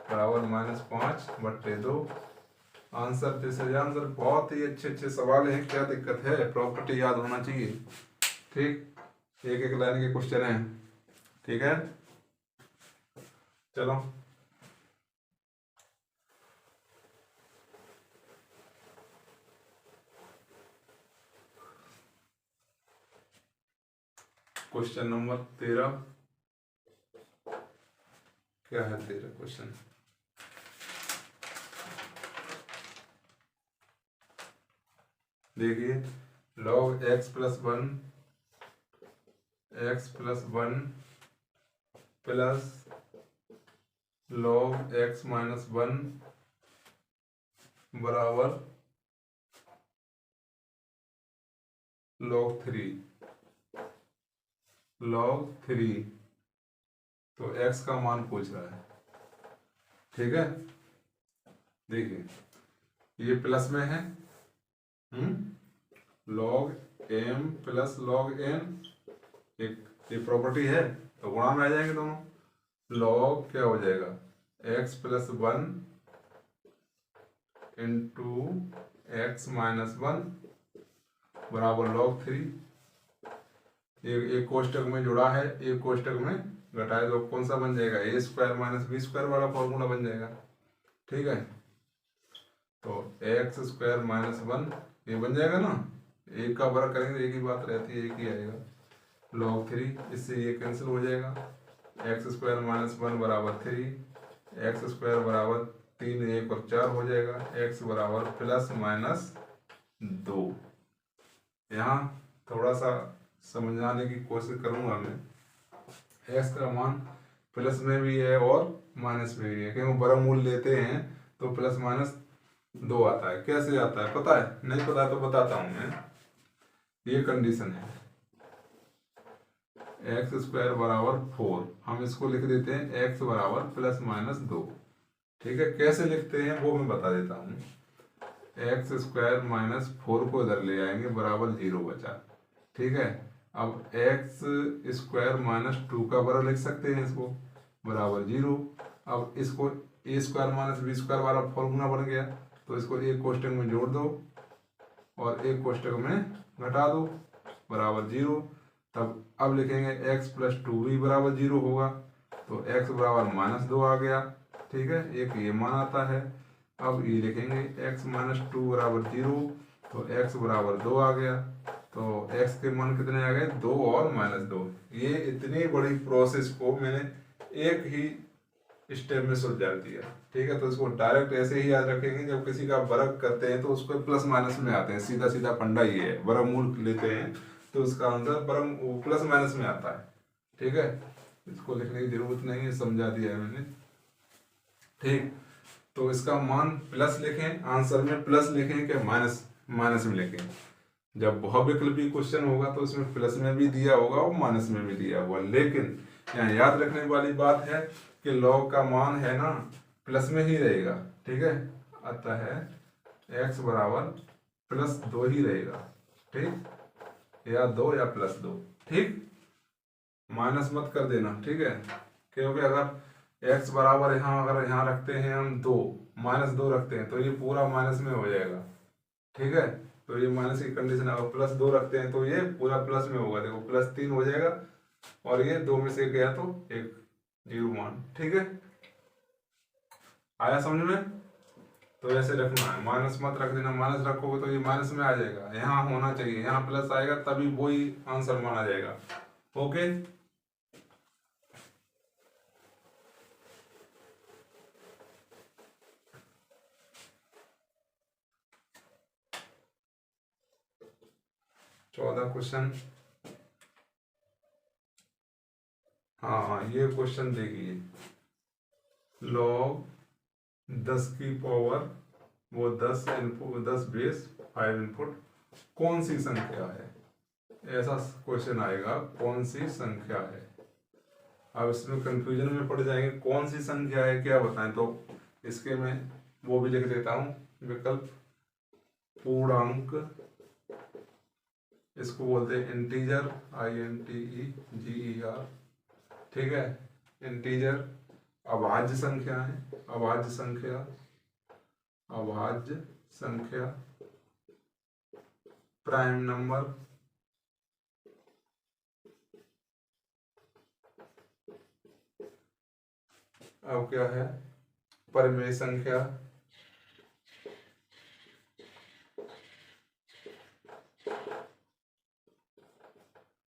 बराबर -5/2। Answer this is answer. बहुत ही अच्छे अच्छे सवाल हैं, क्या दिक्कत है, प्रॉपर्टी याद होना चाहिए। ठीक, एक एक लाइन के क्वेश्चन हैं। ठीक है, चलो क्वेश्चन नंबर 13, क्या है 13 क्वेश्चन, देखिए log x + 1 x + 1 plus log x - 1 बराबर log 3 तो x का मान पूछ रहा है। ठीक है, देखिए ये प्लस में है, log m plus log n, एक ये प्रॉपर्टी है तो गुणा में आ जाएंगे दोनों। log क्या हो जाएगा, x + 1 इंटू x - 1 बराबर log 3। एक कोष्टक में जुड़ा है, एक कोष्टक में घटाए तो कौन सा बन जाएगा, a² - b² वाला फॉर्मूला बन जाएगा। ठीक है, तो x² - 1 ये बन जाएगा ना, एक का वर्ग करेंगे तो एक ही बात रहती है, एक ही आएगा log 3, इससे ये कैंसिल हो जाएगा, x² - 1 बराबर 3, x² बराबर 3 1 और 4 हो जाएगा, x बराबर ±2। यहाँ थोड़ा सा समझाने की कोशिश करूंगा मैं, x का मान प्लस में भी है और माइनस में भी है, क्योंकि वर्गमूल लेते हैं तो ±2 आता है। कैसे आता है पता है, नहीं पता तो बताता हूं मैं। ये कंडीशन है, x² बराबर 4, हम इसको लिख देते हैं x बराबर ±2। ठीक है, कैसे लिखते हैं वो मैं बता देता हूँ। x² - 4 को इधर ले आएंगे, बराबर 0 बचा। ठीक है, अब x² - 2 का वर्ग लिख सकते हैं इसको, बराबर 0। अब इसको a² - b² वाला फॉर्मूला बन गया, तो इसको एक कोष्टक में जोड़ दो और एक कोष्टक में घटा दो, बराबर 0। तब अब लिखेंगे x + 2 भी बराबर 0 होगा, तो x बराबर -2 आ गया। ठीक है, एक ये मान आता है। अब ये लिखेंगे x - 2 बराबर 0, तो x बराबर 2 आ गया, तो x के मान कितने आ गए, 2 और -2। ये इतनी बड़ी प्रोसेस को मैंने एक ही स्टेप में सुलझा दिया। ठीक है, तो इसको डायरेक्ट ऐसे ही याद रखेंगे, जब किसी का वर्ग करते हैं तो उसको प्लस माइनस में आते हैं, सीधा सीधा फंडा ये है, वर्गमूल लेते हैं तो उसका आंसर प्लस माइनस में आता है। ठीक है, इसको लिखने की जरूरत नहीं है, समझा दिया है मैंने। ठीक, तो इसका मान प्लस लिखें, आंसर में प्लस लिखें कि माइनस में लिखें। जब बहुविकल्पी क्वेश्चन होगा तो उसमें प्लस में भी दिया होगा और माइनस में भी दिया होगा, लेकिन यहाँ याद रखने वाली बात है कि log का मान है ना प्लस में ही रहेगा। ठीक है, अतः है x बराबर +2 ही रहेगा। ठीक, या 2 या +2। ठीक, माइनस मत कर देना। ठीक है, क्योंकि अगर x बराबर अगर यहाँ रखते हैं हम 2 -2 रखते हैं तो ये पूरा माइनस में हो जाएगा। ठीक है, तो ये माइनस की कंडीशन, अगर +2 रखते हैं तो ये पूरा प्लस में होगा। देखो +3 हो जाएगा और ये 2 में से गया तो 1 0 ठीक है, आया समझ में। तो ऐसे रखना है, माइनस मत रख देना, माइनस रखोगे तो ये माइनस में आ जाएगा, यहाँ होना चाहिए, यहाँ प्लस आएगा तभी वही आंसर माना जाएगा। ओके, चौदह क्वेश्चन। हाँ ये क्वेश्चन देखिए, लॉग 10 की पावर वो 10 इनपुट 10 बेस 5 इनपुट कौन सी संख्या है, ऐसा क्वेश्चन आएगा, कौन सी संख्या है। अब इसमें कंफ्यूजन में पड़ जाएंगे, कौन सी संख्या है क्या बताएं, तो इसके में वो भी लिख देता हूं विकल्प, पूर्णांक, इसको बोलते हैं इंटीजर, INTEGER, ठीक है, इंटीजर, अभाज्य संख्या है, अभाज्य संख्या, अभाज्य संख्या, प्राइम नंबर, अब क्या है, परिमेय संख्या,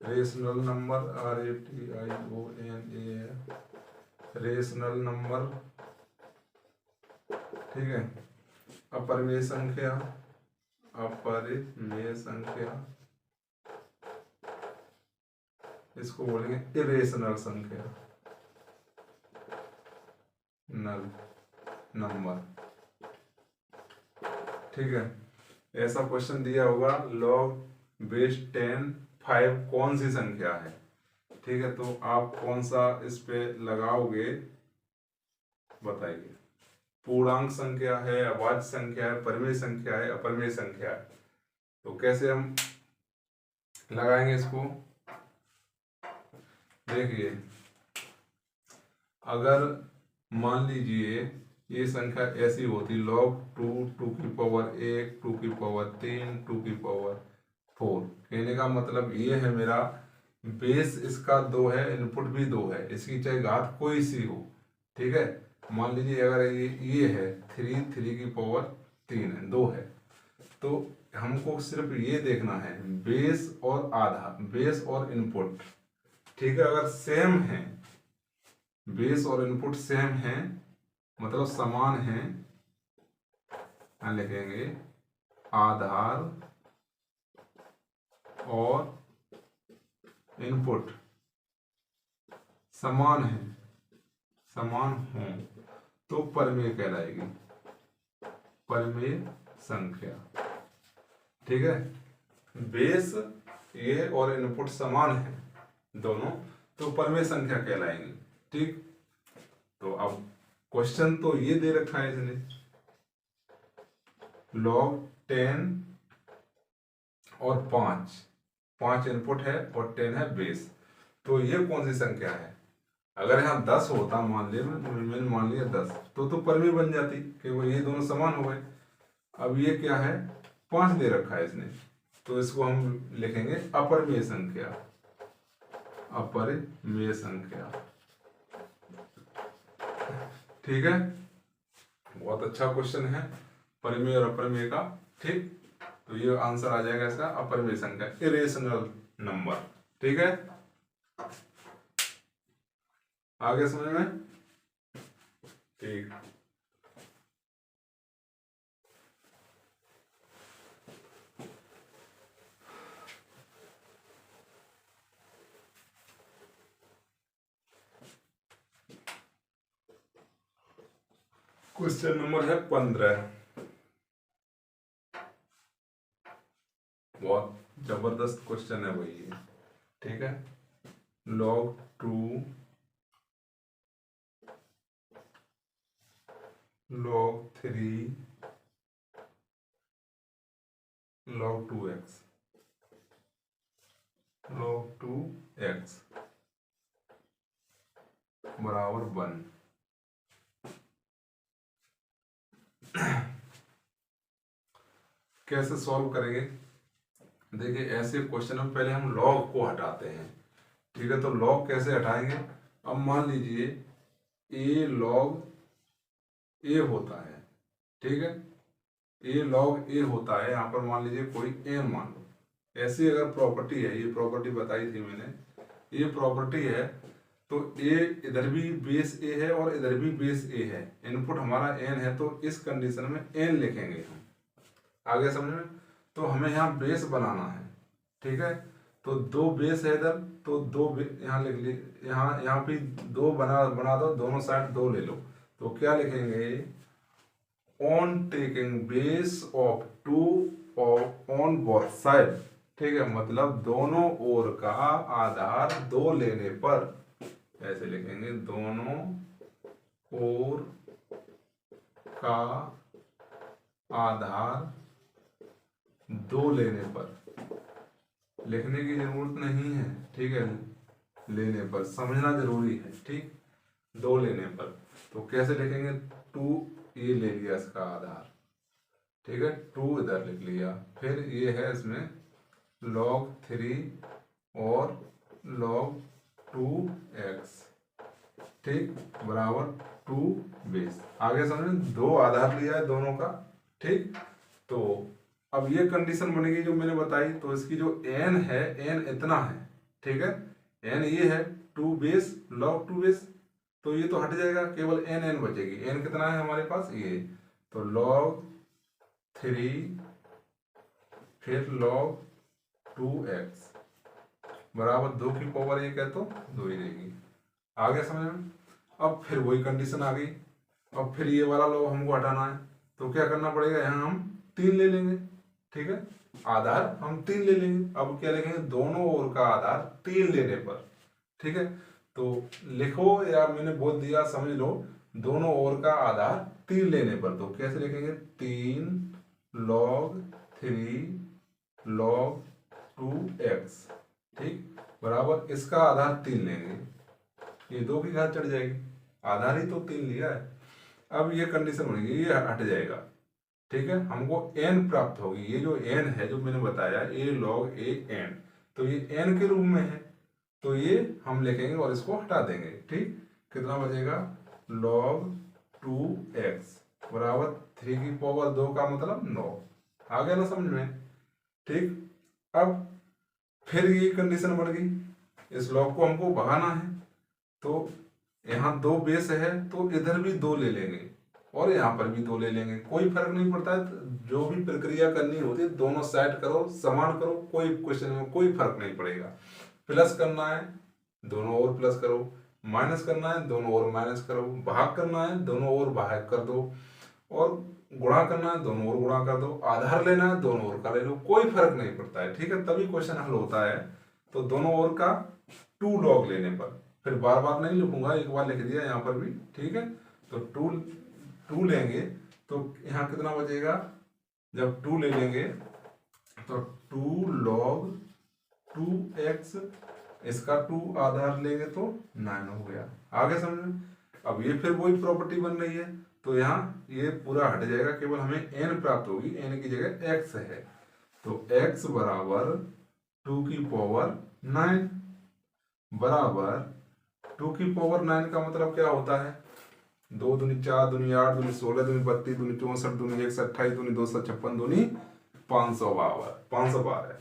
rational number, RATIONA, rational number, ठीक है, अपरिमेय संख्या, अपरिमेय संख्या, इसको बोलेंगे इरेशनल संख्या, नल नंबर, ठीक है। ऐसा क्वेश्चन दिया होगा, लॉग बेस 10 5 कौन सी संख्या है, ठीक है, तो आप कौन सा इस पे लगाओगे बताइए, पूर्णांक संख्या है, अभाज्य संख्या है, परिमेय संख्या है, अपरिमेय संख्या है, तो कैसे हम लगाएंगे इसको, देखिए, अगर मान लीजिए ये संख्या ऐसी होती, log 2 2 की पावर 1 2 की पावर 3 2 की पावर 4, कहने का मतलब ये है मेरा बेस इसका 2 है, इनपुट भी 2 है, इसकी चाहे घात कोई सी हो, ठीक है। मान लीजिए अगर ये है 3 3 की पावर 3 है, 2 है, तो हमको सिर्फ ये देखना है बेस और आधा, बेस और इनपुट, ठीक है। अगर सेम है, बेस और इनपुट सेम है मतलब समान है, लिखेंगे आधार और इनपुट समान है, समान हो तो परिमेय कहलाएगी, परिमेय संख्या, ठीक है। बेस ये और इनपुट समान है दोनों, तो परिमेय संख्या कहलाएंगी, ठीक। तो अब क्वेश्चन तो ये दे रखा है इसने, log 10 और 5 इनपुट है और 10 है बेस, तो ये कौन सी संख्या है। अगर यहाँ 10 होता, मान लिया 10, तो परिमेय बन जाती कि वो ये दोनों समान हो गए। अब ये क्या है, 5 दे रखा है इसने, तो इसको हम लिखेंगे अपरिमेय संख्या, अपरिमेय संख्या, ठीक है। बहुत अच्छा क्वेश्चन है परिमेय और अपरिमेय का, ठीक। तो ये आंसर आ जाएगा इसका, अपरिमेय संख्या, इरेशनल नंबर, ठीक है। आगे समझ में, ठीक। क्वेश्चन नंबर है 15, बहुत जबरदस्त क्वेश्चन है भाई ये, ठीक है। log 2 log 3 log 2x log 2x बराबर 1। कैसे सॉल्व करेंगे, देखिए ऐसे क्वेश्चन में पहले हम लॉग को हटाते हैं, ठीक है। तो लॉग कैसे हटाएंगे, अब मान लीजिए a log a होता है, ठीक है, a log a होता है, यहाँ पर मान लीजिए कोई n मान लो, ऐसी अगर प्रॉपर्टी है, ये प्रॉपर्टी बताई थी मैंने, ये प्रॉपर्टी है, तो a इधर भी बेस a है और इधर भी बेस a है, इनपुट हमारा n है, तो इस कंडीशन में n लिखेंगे हम, आगे समझ में। तो हमें यहाँ बेस बनाना है, ठीक है, तो दो बेस है इधर, तो दो यहाँ लिख ली, यहाँ भी दो बना दो, दोनों साइड दो ले लो, तो क्या लिखेंगे, on taking base of two on both side, ठीक है, मतलब दोनों ओर का आधार दो लेने पर, ऐसे लिखेंगे, दोनों ओर का आधार दो लेने पर, लिखने की जरूरत नहीं है, ठीक है, लेने पर समझना जरूरी है, ठीक, दो लेने पर, तो कैसे लिखेंगे, टू ये ले लिया इसका आधार, ठीक है, टू इधर लिख लिया, फिर ये है इसमें log 3 और log 2x, ठीक, बराबर 2 बेस, आगे समझ, दो आधार लिया है दोनों का, ठीक। तो अब ये कंडीशन बनेगी जो मैंने बताई, तो इसकी जो n है, n इतना है, ठीक है, n ये है 2 बेस log 2 बेस, तो ये तो हट जाएगा, केवल n बचेगी, n कितना है हमारे पास ये, तो log 3 फिर log 2x बराबर 2 की पावर 1 है, तो 2 ही रहेगी, आगे समझ में। अब फिर वही कंडीशन आ गई, अब फिर ये वाला log हमको हटाना है, तो क्या करना पड़ेगा, यहाँ हम 3 ले लेंगे, ठीक है, आधार हम 3 ले लेंगे, अब क्या लिखेंगे, दोनों ओर का आधार 3 लेने पर, ठीक है, तो लिखो या मैंने बोल दिया समझ लो, दोनों ओर का आधार 3 लेने पर, तो कैसे लिखेंगे, 3 log 3 log 2x, ठीक, बराबर इसका आधार 3 लेंगे, ये 2 की घात चढ़ जाएगी, आधार ही तो 3 लिया है। अब ये कंडीशन बनेगी, ये हट जाएगा, ठीक है, हमको n प्राप्त होगी, ये जो n है जो मैंने बताया a log a n, तो ये n के रूप में है, तो ये हम लिखेंगे और इसको हटा देंगे, ठीक, कितना बचेगा, log 2x बराबर 3 की पावर 2 का मतलब 9, आ गया ना समझ में, ठीक। अब फिर ये कंडीशन बन गई, इस log को हमको भगाना है, तो यहाँ 2 बेस है, तो इधर भी 2 ले लेंगे और यहाँ पर भी 2 ले लेंगे, कोई फर्क नहीं पड़ता है, जो भी प्रक्रिया करनी होती है दोनों साइड करो, समान करो, कोई क्वेश्चन में कोई फर्क नहीं पड़ेगा, प्लस करना है दोनों ओर प्लस करो, माइनस करना है दोनों ओर माइनस करो, भाग करना है दोनों ओर भाग कर दो, और गुणा करना है दोनों ओर गुणा कर दो, आधार लेना है दोनों ओर का ले लो, कोई फर्क नहीं पड़ता है, ठीक है, तभी क्वेश्चन हल होता है। तो दोनों ओर का 2 log लेने पर, फिर बार बार नहीं लिखूंगा, एक बार लिख दिया यहाँ पर भी, ठीक है, तो 2 लेंगे, तो यहाँ कितना बचेगा, जब 2 ले लेंगे तो 2 log 2x, इसका 2 आधार लेंगे तो 9 हो गया, आगे समझ में। अब ये फिर वही प्रॉपर्टी बन रही है, तो यहाँ ये पूरा हट जाएगा, केवल हमें n प्राप्त होगी, n की जगह x है, तो x बराबर 2 की पावर 9 बराबर 2 की पावर 9 का मतलब क्या होता है, 2 दूनी 4 दूनी 8 दूनी 16 दूनी 32 दूनी 64 दूनी 128 दूनी 256 दूनी 512 है,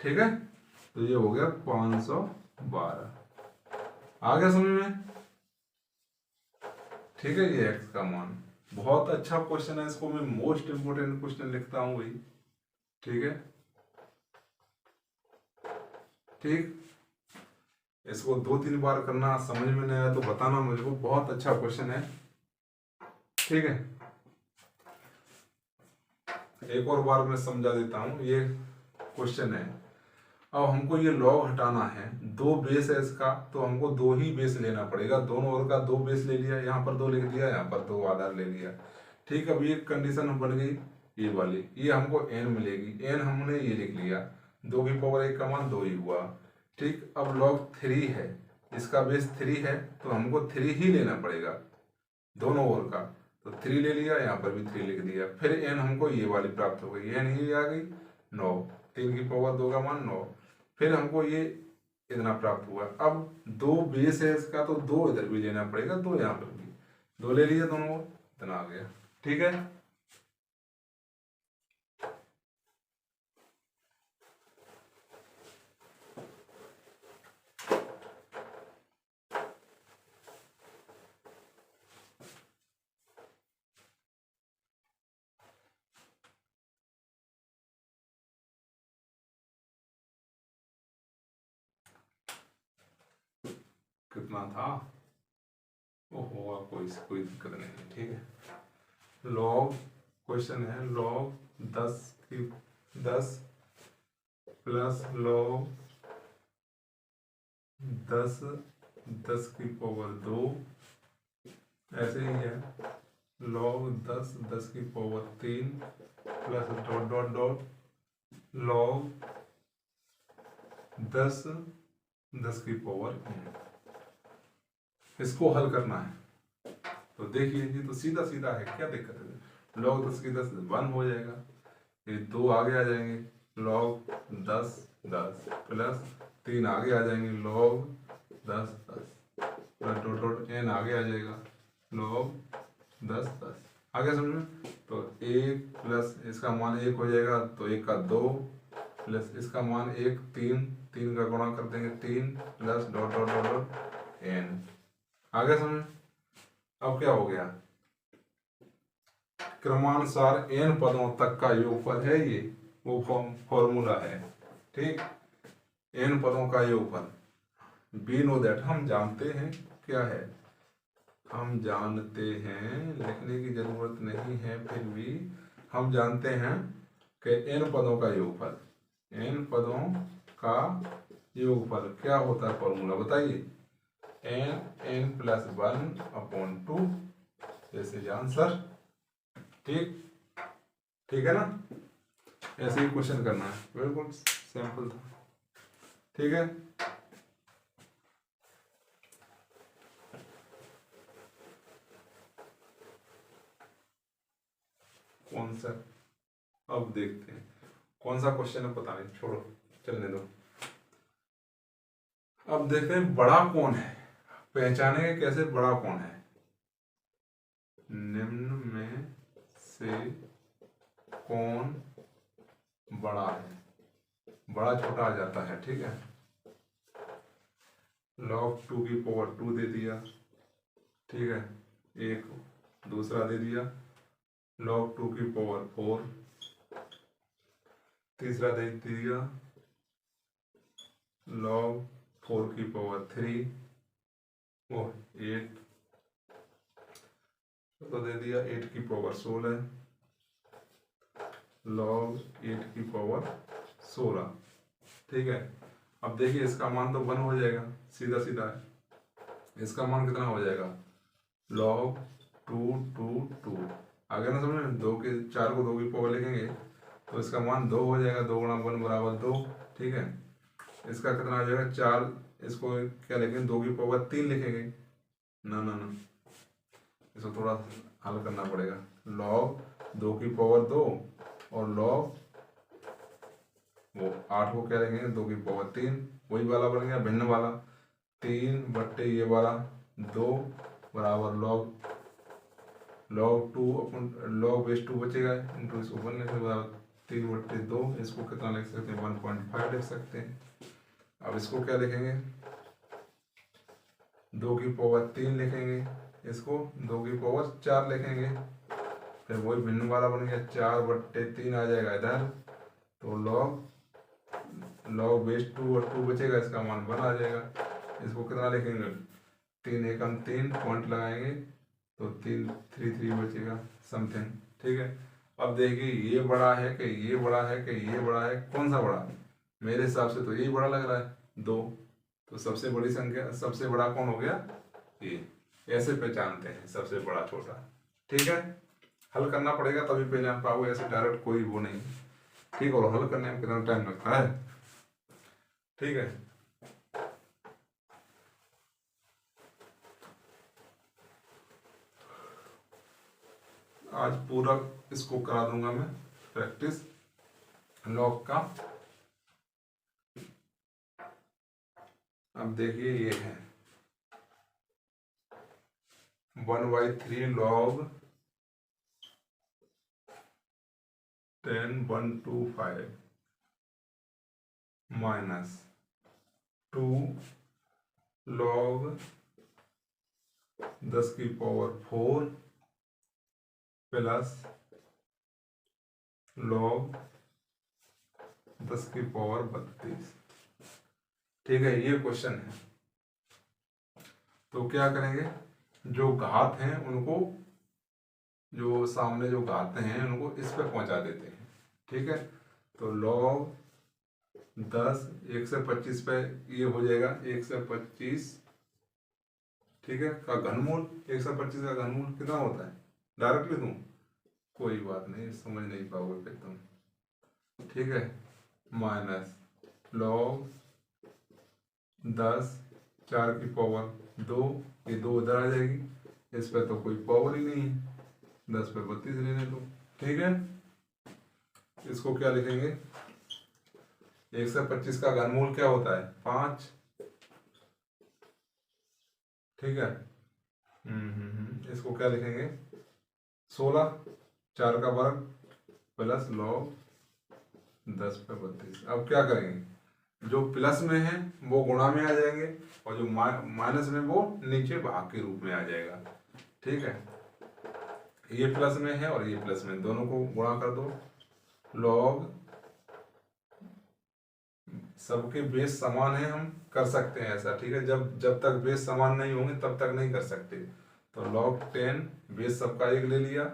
ठीक है, तो ये हो गया 512, आ गया समझ में, ठीक है, ये x का मान, बहुत अच्छा क्वेश्चन है, इसको मैं मोस्ट इंपोर्टेंट क्वेश्चन लिखता हूं भाई, ठीक है, ठीक, इसको 2-3 बार करना, समझ में नहीं आया तो बताना मुझको, बहुत अच्छा क्वेश्चन है, ठीक है, एक और बार मैं समझा देता हूं, ये क्वेश्चन है, अब हमको ये log हटाना है, 2 बेस है इसका, तो हमको 2 ही बेस लेना पड़ेगा, दोनों ओर का 2 बेस ले लिया, यहाँ पर 2 लिख दिया, यहाँ पर 2 आधार ले लिया, ठीक। अब ये कंडीशन बन गई ये वाली, ये हमको n मिलेगी, n हमने ये लिख लिया, 2 की पावर 1 का मान 2 ही हुआ, ठीक। अब log 3 है, इसका बेस 3 है, तो हमको 3 ही लेना पड़ेगा दोनों ओर का, तो 3 ले लिया, यहाँ पर भी 3 लिख दिया, फिर n हमको ये वाली प्राप्त हो गई, n ये आ गई 9, 3 की पावर 2 का मान 9, फिर हमको ये इतना प्राप्त हुआ। अब 2 बेस है इसका, तो 2 इधर भी लेना पड़ेगा, 2 यहाँ पर भी, 2 ले लिए दोनों, इतना आ गया। ठीक है, कितना था, ओहो कोई दिक्कत नहीं है। ठीक है, लॉग, क्वेश्चन है लॉग 10 प्लस लॉग 10 की पावर 2, ऐसे ही है लॉग 10 की power 3 plus dot dot dot log 10 की पावर। इसको हल करना है, तो देखिए ये तो सीधा सीधा है, क्या दिक्कत है। लॉग 10 की 10 1 हो जाएगा, ये 2 आगे आ जाएंगे, लॉग 10 प्लस 3 आगे आ जाएंगे, log 10 plus dot dot N आगे आ जाएगा, लॉग 10 आ गया समझ में। तो 1 प्लस इसका मान 1 हो जाएगा, तो 1 का 2 प्लस इसका मान 1 3 का गुणा कर देंगे 3 plus dot dot dot dot N. आ गया समझ। अब क्या हो गया, क्रमानुसार n पदों तक का योगफल है ये, वो फॉर्मूला है। ठीक, n पदों का योगफल, वी नो दैट, हम जानते हैं क्या है, हम जानते हैं, लिखने की जरूरत नहीं है, फिर भी हम जानते हैं कि n पदों का योगफल, n पदों का योगफल क्या होता है, फॉर्मूला बताइए, n+1/2, जैसे आंसर। ठीक, ठीक है ना, ऐसे ही क्वेश्चन करना है, बिल्कुल सिंपल था। ठीक है, कौन सा, अब देखते हैं कौन सा क्वेश्चन है, पता नहीं, छोड़ो चलने दो। अब देखते हैं बड़ा कौन है, पहचानेंगे कैसे बड़ा कौन है। निम्न में से कौन बड़ा है, बड़ा छोटा आ जाता है। ठीक है, log 2 की पावर 2 दे दिया, ठीक है, एक दूसरा दे दिया log 2 की पावर 4, तीसरा दे दिया log 4 की पावर 3, वो 8, तो दे दिया 8 की पावर 16, log 8 की पावर 16। ठीक है, अब देखिए इसका मान तो 1 हो जाएगा, सीधा सीधा है। इसका मान कितना हो जाएगा, log 2 आगे ना समझ में, 4 को 2 की पावर लिखेंगे तो इसका मान 2 हो जाएगा, 2 × 1 = 2। ठीक है, इसका कितना आ जाएगा 4, इसको क्या लिखेंगे 2 की पावर 3 लिखेंगे, ना ना ना, इसको थोड़ा हल करना पड़ेगा। log 2 की पावर 2 और log वो 8 को क्या लिखेंगे 2 की पावर 3, वही वाला बन गया भिन्न वाला, 3 बट्टे ये वाला 2 बराबर log 2 अपन log बेस 2 बचेगा, इंटू इसको 1 लिख सकते बराबर 3 बट्टे 2, इसको कितना लिख सकते हैं 1.5 लिख सकते हैं। अब इसको क्या लिखेंगे 2 की पावर 3 लिखेंगे, इसको 2 की पावर 4 लिखेंगे, फिर वही भिन्न वाला बन गया 4 बट्टे 3 आ जाएगा इधर, तो log बेस 2 और 2 बचेगा, इसका मान 1 आ जाएगा। इसको कितना लिखेंगे 3 एकम 3 पॉइंट लगाएंगे तो 3 बचेगा समथिंग। ठीक है, अब देखिए ये बड़ा है कि ये बड़ा है कि ये बड़ा है, कौन सा बड़ा, मेरे हिसाब से तो यही बड़ा लग रहा है 2, तो सबसे बड़ी संख्या, सबसे बड़ा कौन हो गया ये, ऐसे पहचानते हैं सबसे बड़ा छोटा। ठीक है, हल करना पड़ेगा तभी पहचान पाओगे, ऐसे डायरेक्ट कोई वो नहीं। ठीक, और हल करने में कितना टाइम लगता है। ठीक है, आज पूरा इसको करा दूंगा मैं प्रैक्टिस लॉग का। अब देखिए ये है 1/3 log 10/125 minus 2 log 10⁴ plus log 10⁻32। ठीक है, ये क्वेश्चन है। तो क्या करेंगे, जो घात हैं उनको, जो सामने जो घात हैं उनको इस पे पहुंचा देते हैं। ठीक है, तो log 10 1 से 25 पे ये हो जाएगा 1 से 25, ठीक है, का घनमूल। 1 से 25 का घनमूल कितना होता है, डायरेक्ट लिख दूं, कोई बात नहीं, समझ नहीं पाओगे फिर तुम। ठीक है, माइनस log 10 4⁻2, ये 2 उधर आ जाएगी, इस पर तो कोई पावर ही नहीं है, 10 पे 32 लेने दो। ठीक है, इसको क्या लिखेंगे, 1 से 25 का घनमूल क्या होता है 5। ठीक है, इसको क्या लिखेंगे 16, 4 का वर्ग प्लस log 10 पे 32। अब क्या करेंगे, जो प्लस में है वो गुणा में आ जाएंगे, और जो माइनस में वो नीचे भाग के रूप में आ जाएगा। ठीक है, ये प्लस में है और ये प्लस में, दोनों को गुणा कर दो। log, सबके बेस समान है, हम कर सकते हैं ऐसा। ठीक है, जब तक बेस समान नहीं होंगे तब तक नहीं कर सकते। तो log 10 बेस सबका 1 ले लिया,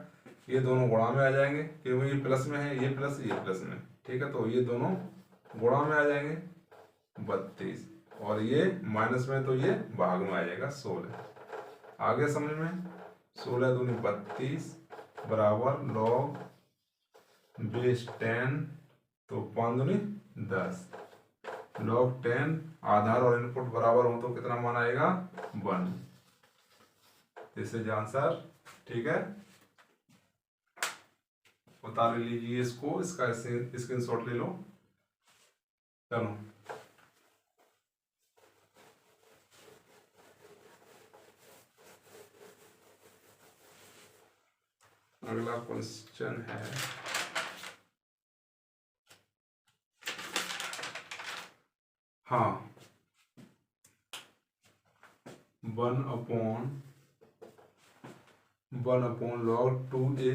ये दोनों गुणा में आ जाएंगे क्योंकि ये प्लस में है, ये प्लस में। ठीक है, तो ये दोनों गुणा में आ जाएंगे 32, और ये माइनस में, तो ये भाग में आ जाएगा 16। आगे समझ में, 16 दूनी 32 बराबर log बेस 10, तो 5 दूनी 10। log 10 आधार और इनपुट बराबर हो तो कितना मान आएगा 1। This is answer. ठीक है, उतार लीजिए इसको, इसका स्क्रीनशॉट ले लो। चलो अगला क्वेश्चन है, हाँ, 1/log 2a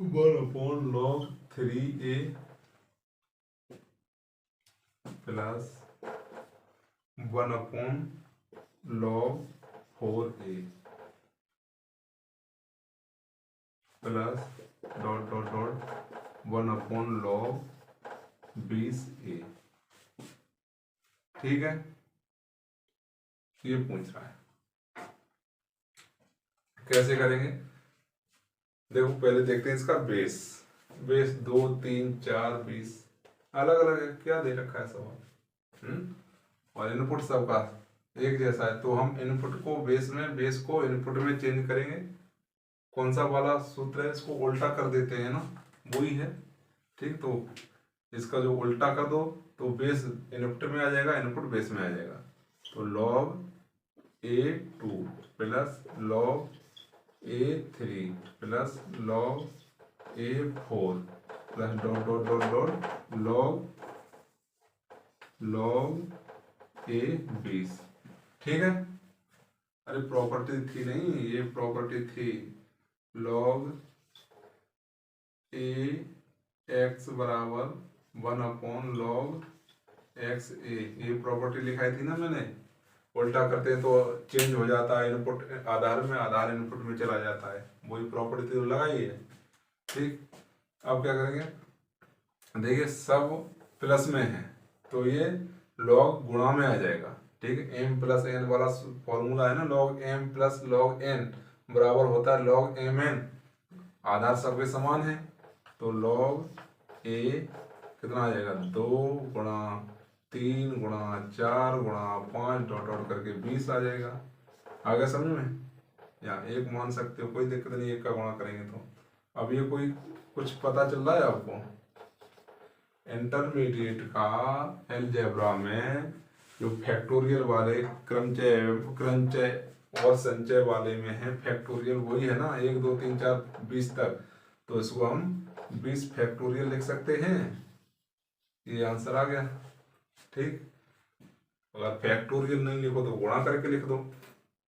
1/log 3a plus 1/log 4a plus dot dot dot 1/log 20a। ठीक है, ये पूछ रहा है कैसे करेंगे। देखो पहले देखते हैं इसका बेस 2 3 4 20 अलग अलग है, क्या दे रखा है सवाल। और इनपुट सबका एक जैसा है, तो हम इनपुट को बेस में, बेस को इनपुट में चेंज करेंगे। कौन सा वाला सूत्र है, इसको उल्टा कर देते हैं ना, वही है। ठीक, तो इसका जो उल्टा कर दो तो बेस इनपुट में आ जाएगा, इनपुट बेस में आ जाएगा। तो log a2 plus log a3 plus log a4 plus dot dot dot dot log a20। ठीक है, अरे प्रॉपर्टी थी नहीं, ये प्रॉपर्टी थी log a x बराबर 1/log x a, ये प्रॉपर्टी लिखाई थी ना मैंने। उल्टा करते हैं तो चेंज हो जाता है, इनपुट आधार में, आधार इनपुट में चला जाता है, वही प्रॉपर्टी तो लगाई है। ठीक, अब क्या करेंगे, देखिए सब प्लस में है तो ये log गुणा में आ जाएगा। ठीक है, m प्लस n वाला फॉर्मूला है ना, log m plus log n बराबर होता है log mn। आधार सबके समान है, तो log a कितना आ जाएगा 2 गुणा 3 गुणा 4 गुणा 5 डॉट डॉट करके 20 आ जाएगा। आगे समझ में, या एक मान सकते हो, कोई दिक्कत नहीं, एक का गुणा करेंगे तो। अब ये कोई कुछ पता चल रहा है आपको, इंटरमीडिएट का अलजेब्रा में जो फैक्टोरियल वाले क्रमचय क्रमचय और संचय वाले में है फैक्टोरियल वही है ना, 1 2 3 4 20 तक, तो इसको हम 20 फैक्टोरियल लिख सकते हैं। ये आंसर आ गया। ठीक, अगर फैक्टोरियल नहीं लिखो तो गुणा करके लिख दो।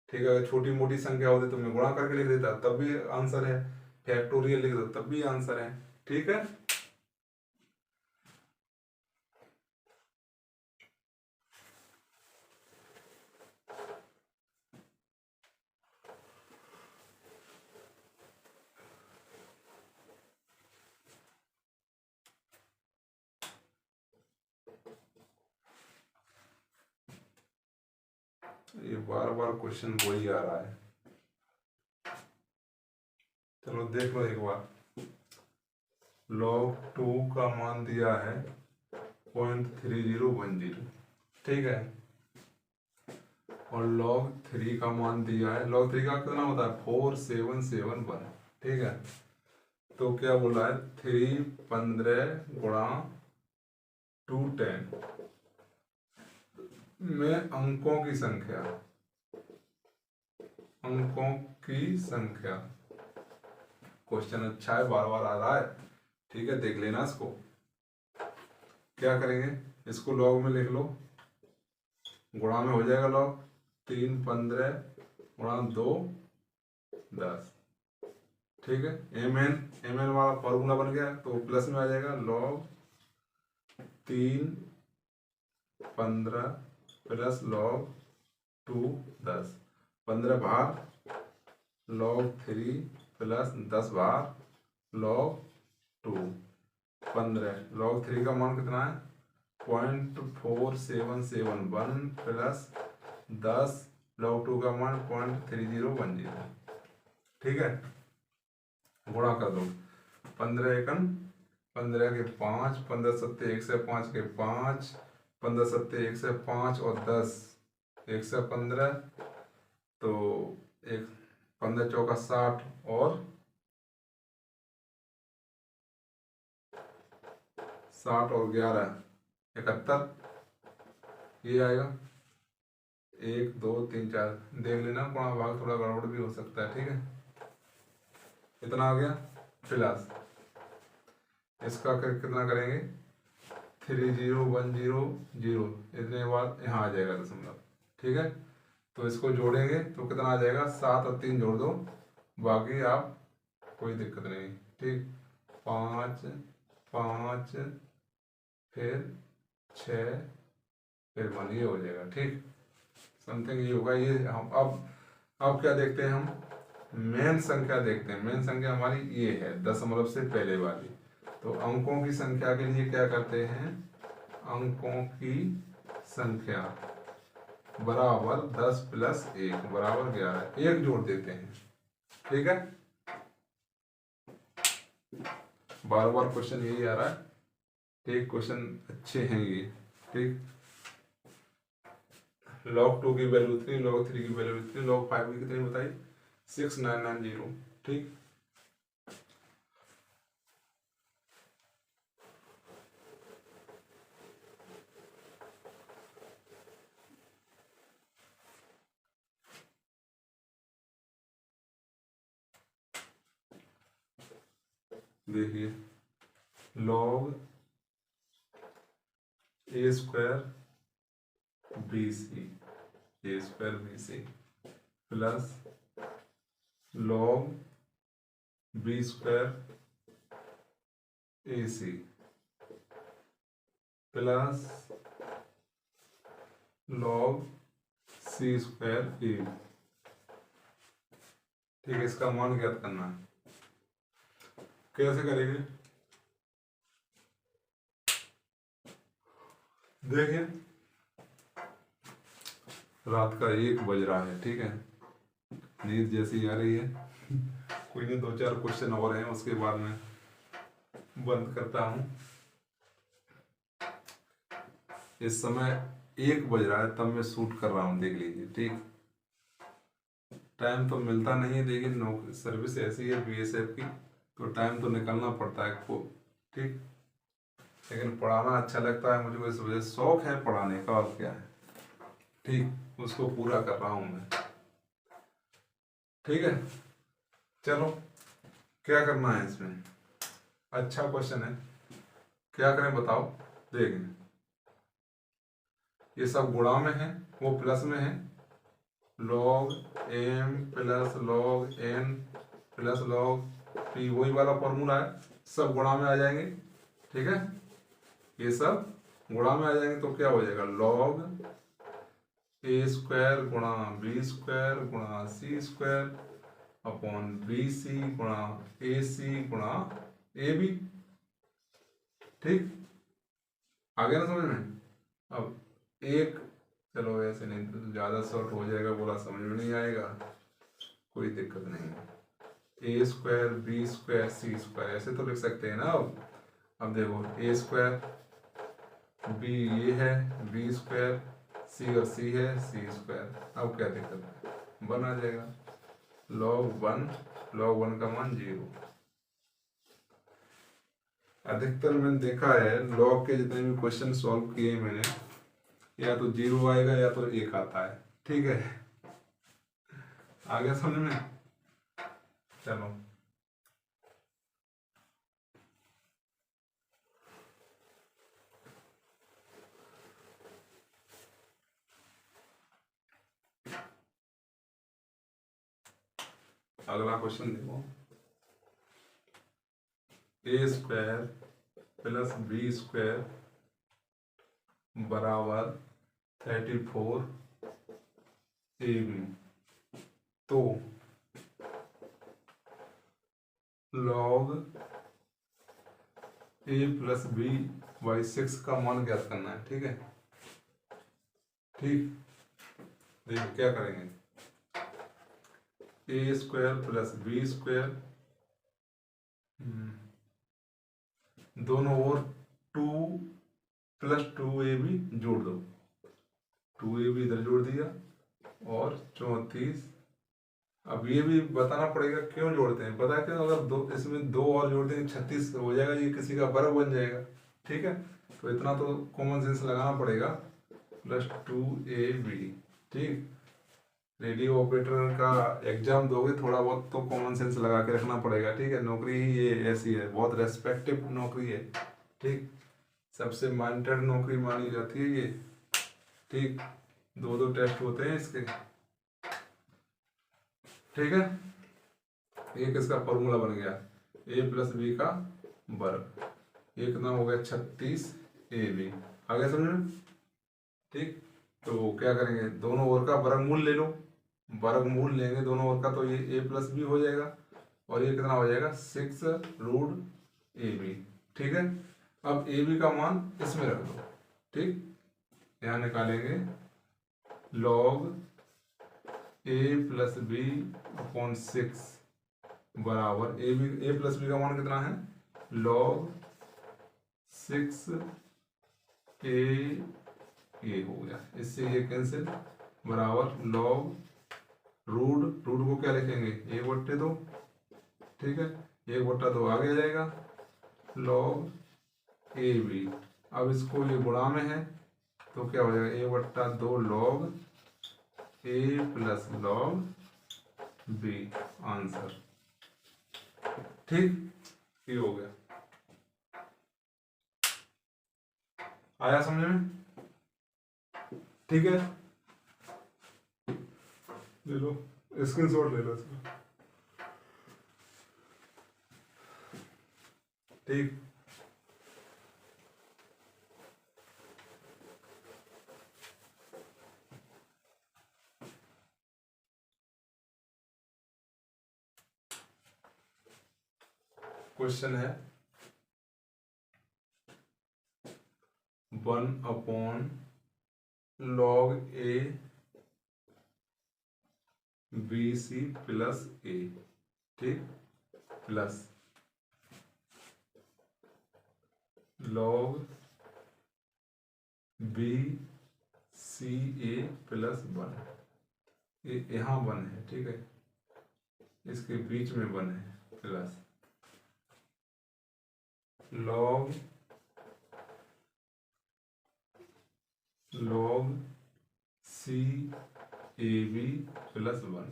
ठीक है, अगर छोटी मोटी संख्या होती तो मैं गुणा करके लिख देता, तब भी आंसर है। फैक्टोरियल लिख दो तब भी आंसर है। ठीक है, ये बार बार क्वेश्चन वही आ रहा है। चलो देख लो एक बार। log 2 का मान दिया है 0.3010। ठीक है, और log 3 का मान दिया है, log 3 का कितना होता है 4771। ठीक है, तो क्या बोला है 3 15 गुणा 2 10 में अंकों की संख्या, अंकों की संख्या। क्वेश्चन अच्छा है, बार बार आ रहा है। ठीक है, देख लेना इसको। क्या करेंगे, इसको लॉग में लिख लो, गुणा में हो जाएगा लॉग 3 15 गुणा 2 10। ठीक है, एम एन वाला फॉर्मूला बन गया, तो प्लस में आ जाएगा लॉग 3 15 प्लस लॉग 2 10। 15 बार लॉग 3 प्लस 10 बार लॉग 2। 15 लॉग 3 का मान कितना है 0.4771 प्लस 10 लॉग 2 का मान 0.3010। ठीक है, गुणा कर दो। 15 एकन 15 के 5, 15 सत्ते 105 के 5, 15 सत्ते 105 और 10 115, तो 15 चौका 60 और 11 71, ये आएगा 1 2 3 4। देख लेना, गुणा भाग थोड़ा गड़बड़ भी हो सकता है। ठीक है, इतना आ गया। प्लस इसका कितना करेंगे 30100, इतने बाद यहाँ आ जाएगा दशमलव। ठीक है, तो इसको जोड़ेंगे तो कितना आ जाएगा 7 और 3 जोड़ दो, बाकी आप कोई दिक्कत नहीं। ठीक, 5 5 फिर 6 फिर 1, ये हो जाएगा। ठीक, समथिंग ये होगा। ये हम अब क्या देखते हैं, हम मेन संख्या देखते हैं। मेन संख्या हमारी ये है दशमलव से पहले वाली। तो अंकों की संख्या के लिए क्या करते हैं, अंकों की संख्या बराबर 10 प्लस 1 बराबर 11, 1 जोड़ देते हैं। ठीक है, बार बार क्वेश्चन यही आ रहा है। ठीक, क्वेश्चन अच्छे हैं ये। ठीक, log 2 की वैल्यू 3, log 3 की वैल्यू 3, log 5 की कितनी बताई 6990। ठीक, देखिए log a square BC plus log b square AC plus log c square AB। ठीक है, इसका मान ज्ञात करना है। कैसे करेंगे, देखिए रात का 1 बज रहा है। ठीक है, नींद जैसी आ रही है। कोई नहीं, 2 4 क्वेश्चन और हैं, उसके बाद में बंद करता हूँ। इस समय 1 बज रहा है, तब मैं शूट कर रहा हूँ, देख लीजिए। ठीक, टाइम तो मिलता नहीं है, लेकिन नौकरी सर्विस ऐसी है BSF की, तो टाइम तो निकलना पड़ता है को। ठीक, लेकिन पढ़ाना अच्छा लगता है मुझे, इस वजह से शौक है पढ़ाने का, और क्या है। ठीक, उसको पूरा कर रहा हूँ मैं। ठीक है, चलो क्या करना है इसमें। अच्छा क्वेश्चन है, क्या करें बताओ। देखें, ये सब गुणा में है, वो प्लस में है। log m plus log n plus log p, वही वाला फॉर्मूला है, सब गुणा में आ जाएंगे। ठीक है, ये सब गुणा में आ जाएंगे तो क्या हो जाएगा, log a स्क्वायर गुणा b स्क्वायर गुणा c square upon B C गुणा ए सी गुणा ए बी। ठीक, आगे ना समझ में। अब एक, चलो ऐसे नहीं तो ज़्यादा शॉर्ट हो जाएगा, बोला समझ में नहीं आएगा, कोई दिक्कत नहीं। ए स्क्वायर बी स्क्वायर सी स्क्वायर ऐसे तो लिख सकते हैं ना। अब देखो, ए स्क्वायर बी ये है, बी स्क्वायर सी और सी है, सी स्क्वायर। अब क्या दिक्कत है, 1 आ जाएगा। log 1 का मान 0। अधिकतर मैंने देखा है लॉग के जितने भी क्वेश्चन सॉल्व किए मैंने, या तो 0 आएगा या तो 1 आता है। ठीक है, आ गया समझ में। चलो अगला क्वेश्चन देखो, A square plus B square बराबर 34 ए बी, तो log A plus B by 6 का मान ज्ञात करना है। ठीक है, ठीक, देखो क्या करेंगे, ए स्क्वायर प्लस बी स्क्वायर, दोनों ओर 2 प्लस 2ab जोड़ दो, 2ab इधर जोड़ दिया और 34। अब ये भी बताना पड़ेगा क्यों जोड़ते हैं, पता है क्यों, अगर दो इसमें 2 और जोड़ देंगे 36 हो जाएगा, ये किसी का वर्ग बन जाएगा। ठीक है, तो इतना तो कॉमन सेंस लगाना पड़ेगा, प्लस 2ab। ठीक, रेडियो ऑपरेटर का एग्जाम दोगे, थोड़ा बहुत तो कॉमन सेंस लगा के रखना पड़ेगा। ठीक है, नौकरी ही ये ऐसी है, बहुत रेस्पेक्टिव नौकरी है। ठीक, सबसे माइंडेड नौकरी मानी जाती है ये। ठीक, 2 टेस्ट होते हैं इसके। ठीक है, एक इसका फॉर्मूला बन गया, ए प्लस बी का वर्ग, एक नाम हो गया 36 ए बी। आगे समझ में। ठीक, तो क्या करेंगे, दोनों ओर का वर्गमूल ले लो, वर्गमूल लेंगे दोनों ओर का, तो ये ए प्लस बी हो जाएगा, और ये कितना हो जाएगा 6 रूट ए बी। ठीक है, अब ए बी का मान इसमें रख दो। ठीक, यहाँ निकालेंगे log A plus B upon 6 बराबर ए प्लस बी का मान कितना है, log 6 ए हो गया, इससे ये कैंसिल, बराबर log रूट को क्या लिखेंगे, 1/2। ठीक है, 1/2 आगे जाएगा, log ए बी। अब इसको ये गुणा में है तो क्या हो जाएगा, 1/2 log A plus log B, answer. ठीक, ये हो गया, आया समझ में। ठीक है, ले लो स्क्रीनशॉट ले लो इसका। ठीक, क्वेश्चन है 1/log A B C plus ए। ठीक, प्लस log बी सी ए प्लस 1, ये यहाँ 1 है। ठीक है, इसके बीच में 1 है, plus log log C A B plus 1,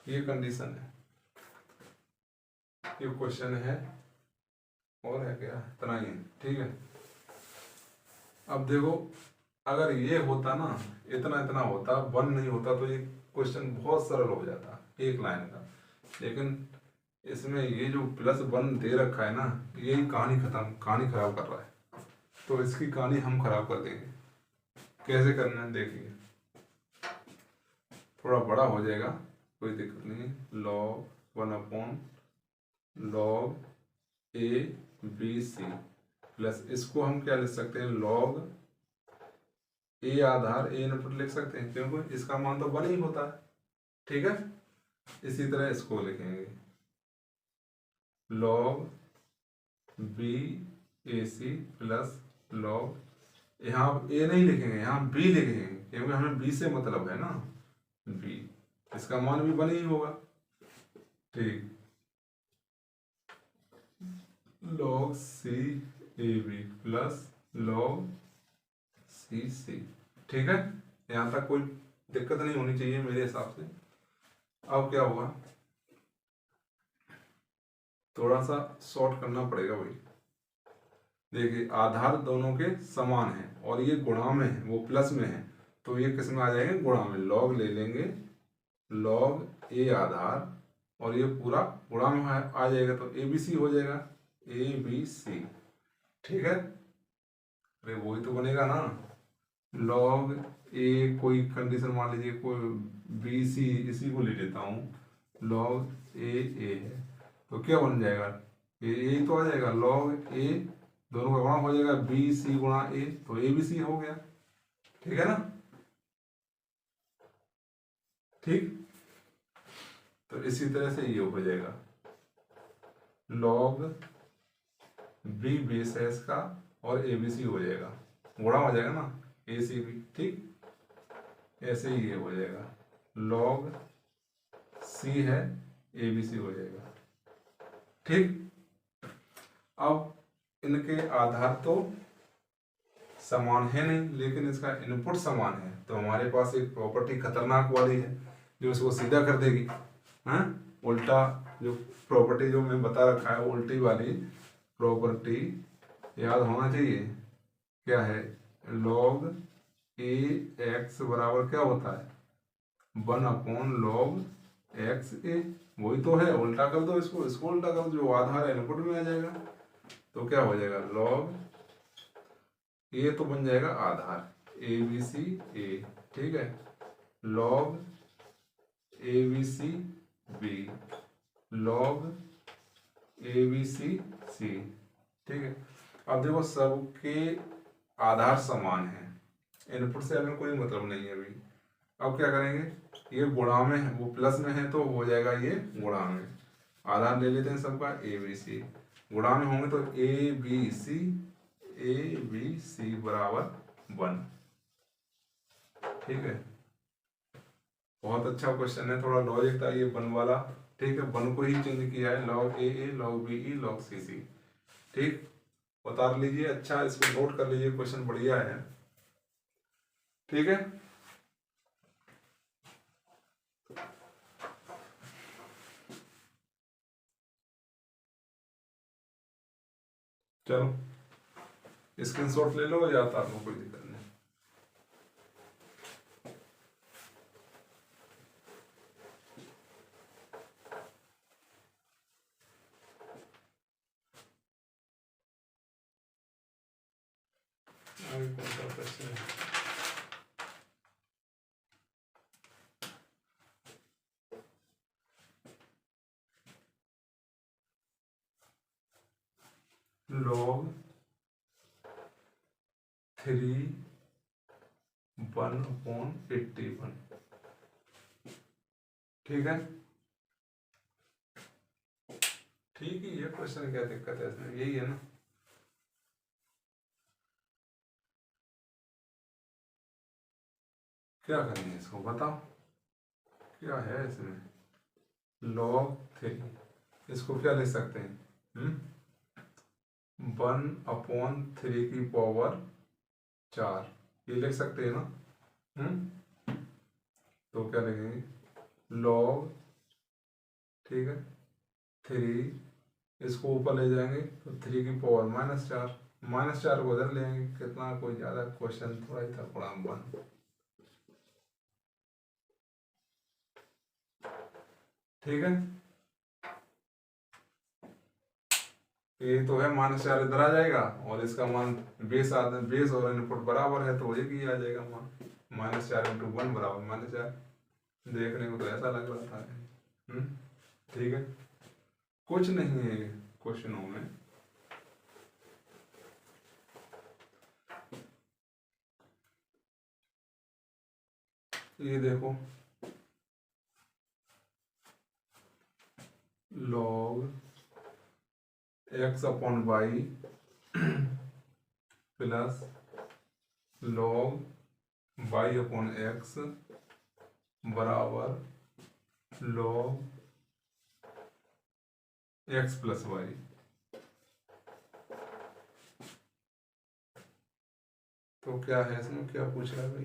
ये कंडीशन है, ये क्वेश्चन है। और है क्या, इतना ही है, ठीक है। अब देखो, अगर ये होता ना, इतना इतना होता, 1 नहीं होता, तो ये क्वेश्चन बहुत सरल हो जाता, एक लाइन का। लेकिन इसमें ये जो +1 दे रखा है ना, यही कहानी खत्म, कहानी खराब कर रहा है। तो इसकी कहानी हम खराब कर देंगे। कैसे करना है देखिए, थोड़ा बड़ा हो जाएगा, कोई दिक्कत नहीं है। log 1/log A B C plus, इसको हम क्या लिख सकते हैं, log ए आधार ए इनपुट लिख सकते हैं, क्योंकि इसका मान तो 1 ही होता है, ठीक है। इसी तरह इसको लिखेंगे log बी ए सी प्लस log, यहाँ ए नहीं लिखेंगे, यहाँ बी लिखेंगे, क्योंकि हमें बी से मतलब है ना, बी, इसका मान भी 1 ही होगा, ठीक। log C A B plus log C C, ठीक है। यहाँ तक कोई दिक्कत नहीं होनी चाहिए मेरे हिसाब से। अब क्या होगा, थोड़ा सा शॉर्ट करना पड़ेगा भाई। देखिए, आधार दोनों के समान है और ये गुणा में है, वो प्लस में है, तो ये किस में आ जाएंगे, गुणा में। log ले लेंगे, log ए आधार, और ये पूरा गुणा में आ जाएगा, तो ए बी सी हो जाएगा, ए बी सी, ठीक है। अरे वही तो बनेगा ना, log ए, कोई कंडीशन मान लीजिए, कोई बी सी, इसी को ले लेता हूँ, log ए है, तो क्या बन जाएगा, ए तो आ जाएगा, log ए दोनों का गुणा हो जाएगा, बी सी गुणा ए, तो ए बी सी हो गया, ठीक है ना, ठीक। तो इसी तरह से ये हो जाएगा, log बी बेस है इसका, और ए बी सी हो जाएगा, गुणा हो जाएगा ना, ए सी बी, ठीक। ऐसे ही ये हो जाएगा, log सी है, ए बी सी हो जाएगा, ठीक। अब इनके आधार तो समान है नहीं, लेकिन इसका इनपुट समान है, तो हमारे पास एक प्रॉपर्टी खतरनाक वाली है जो इसको सीधा कर देगी, हाँ। उल्टा जो प्रॉपर्टी जो मैं बता रखा है, उल्टी वाली प्रॉपर्टी याद होना चाहिए, क्या है, log ए एक्स बराबर क्या होता है, 1/log एक्स ए, वही तो है। उल्टा कर दो इसको, इसको उल्टा कर दो, जो आधार है इनपुट में आ जाएगा, तो क्या हो जाएगा, log ए तो बन जाएगा आधार ए बी सी ए, ठीक है, log A B C B, log A B C C, ठीक है। अब देखो, सबके आधार समान है, इनपुट से हमें कोई मतलब नहीं है अभी। अब क्या करेंगे, ये गुणा में है, वो प्लस में है, तो हो जाएगा ये गुणा में, आधार ले लेते हैं सबका, ए बी सी, गुणा में होंगे तो ए बी सी बराबर 1, ठीक है। बहुत अच्छा क्वेश्चन है, थोड़ा लॉजिक था ये 1 वाला, ठीक है। 1 को ही चेंज किया है, log ए, log B E, log C C, ठीक। उतार लीजिए, अच्छा इसको नोट कर लीजिए, क्वेश्चन बढ़िया है, ठीक है। चलो स्क्रीनशॉट ले लो या उतार लो, कोई दिक्कत नहीं। आगे कौन सा क्वेश्चन है, log 3 1/81, ठीक है। ठीक ही है क्वेश्चन, क्या दिक्कत है इसमें, यही है ना। क्या करेंगे इसको बताओ, क्या है इसमें, log 3, इसको क्या लिख सकते हैं, 1/3 की पावर 4, ये लिख सकते हैं ना। तो क्या लिखेंगे, लॉग, ठीक है, 3, इसको ऊपर ले जाएंगे तो 3 की पावर -4, -4 को उधर ले आएंगे, कितना, कोई ज़्यादा क्वेश्चन थोड़ा ही था, थोड़ा 1, ठीक है। ये तो है -4 इधर आ जाएगा, और इसका मान बेस बेस और इनपुट बराबर है तो एक ही आ जाएगा मान, -4 × 1 बराबर -4। देखने को तो ऐसा लग रहा था। ठीक है, कुछ नहीं है क्वेश्चनों में। ये देखो, log x/y plus log y/x बराबर log x + y। तो क्या है इसमें, क्या पूछ रहा है भाई,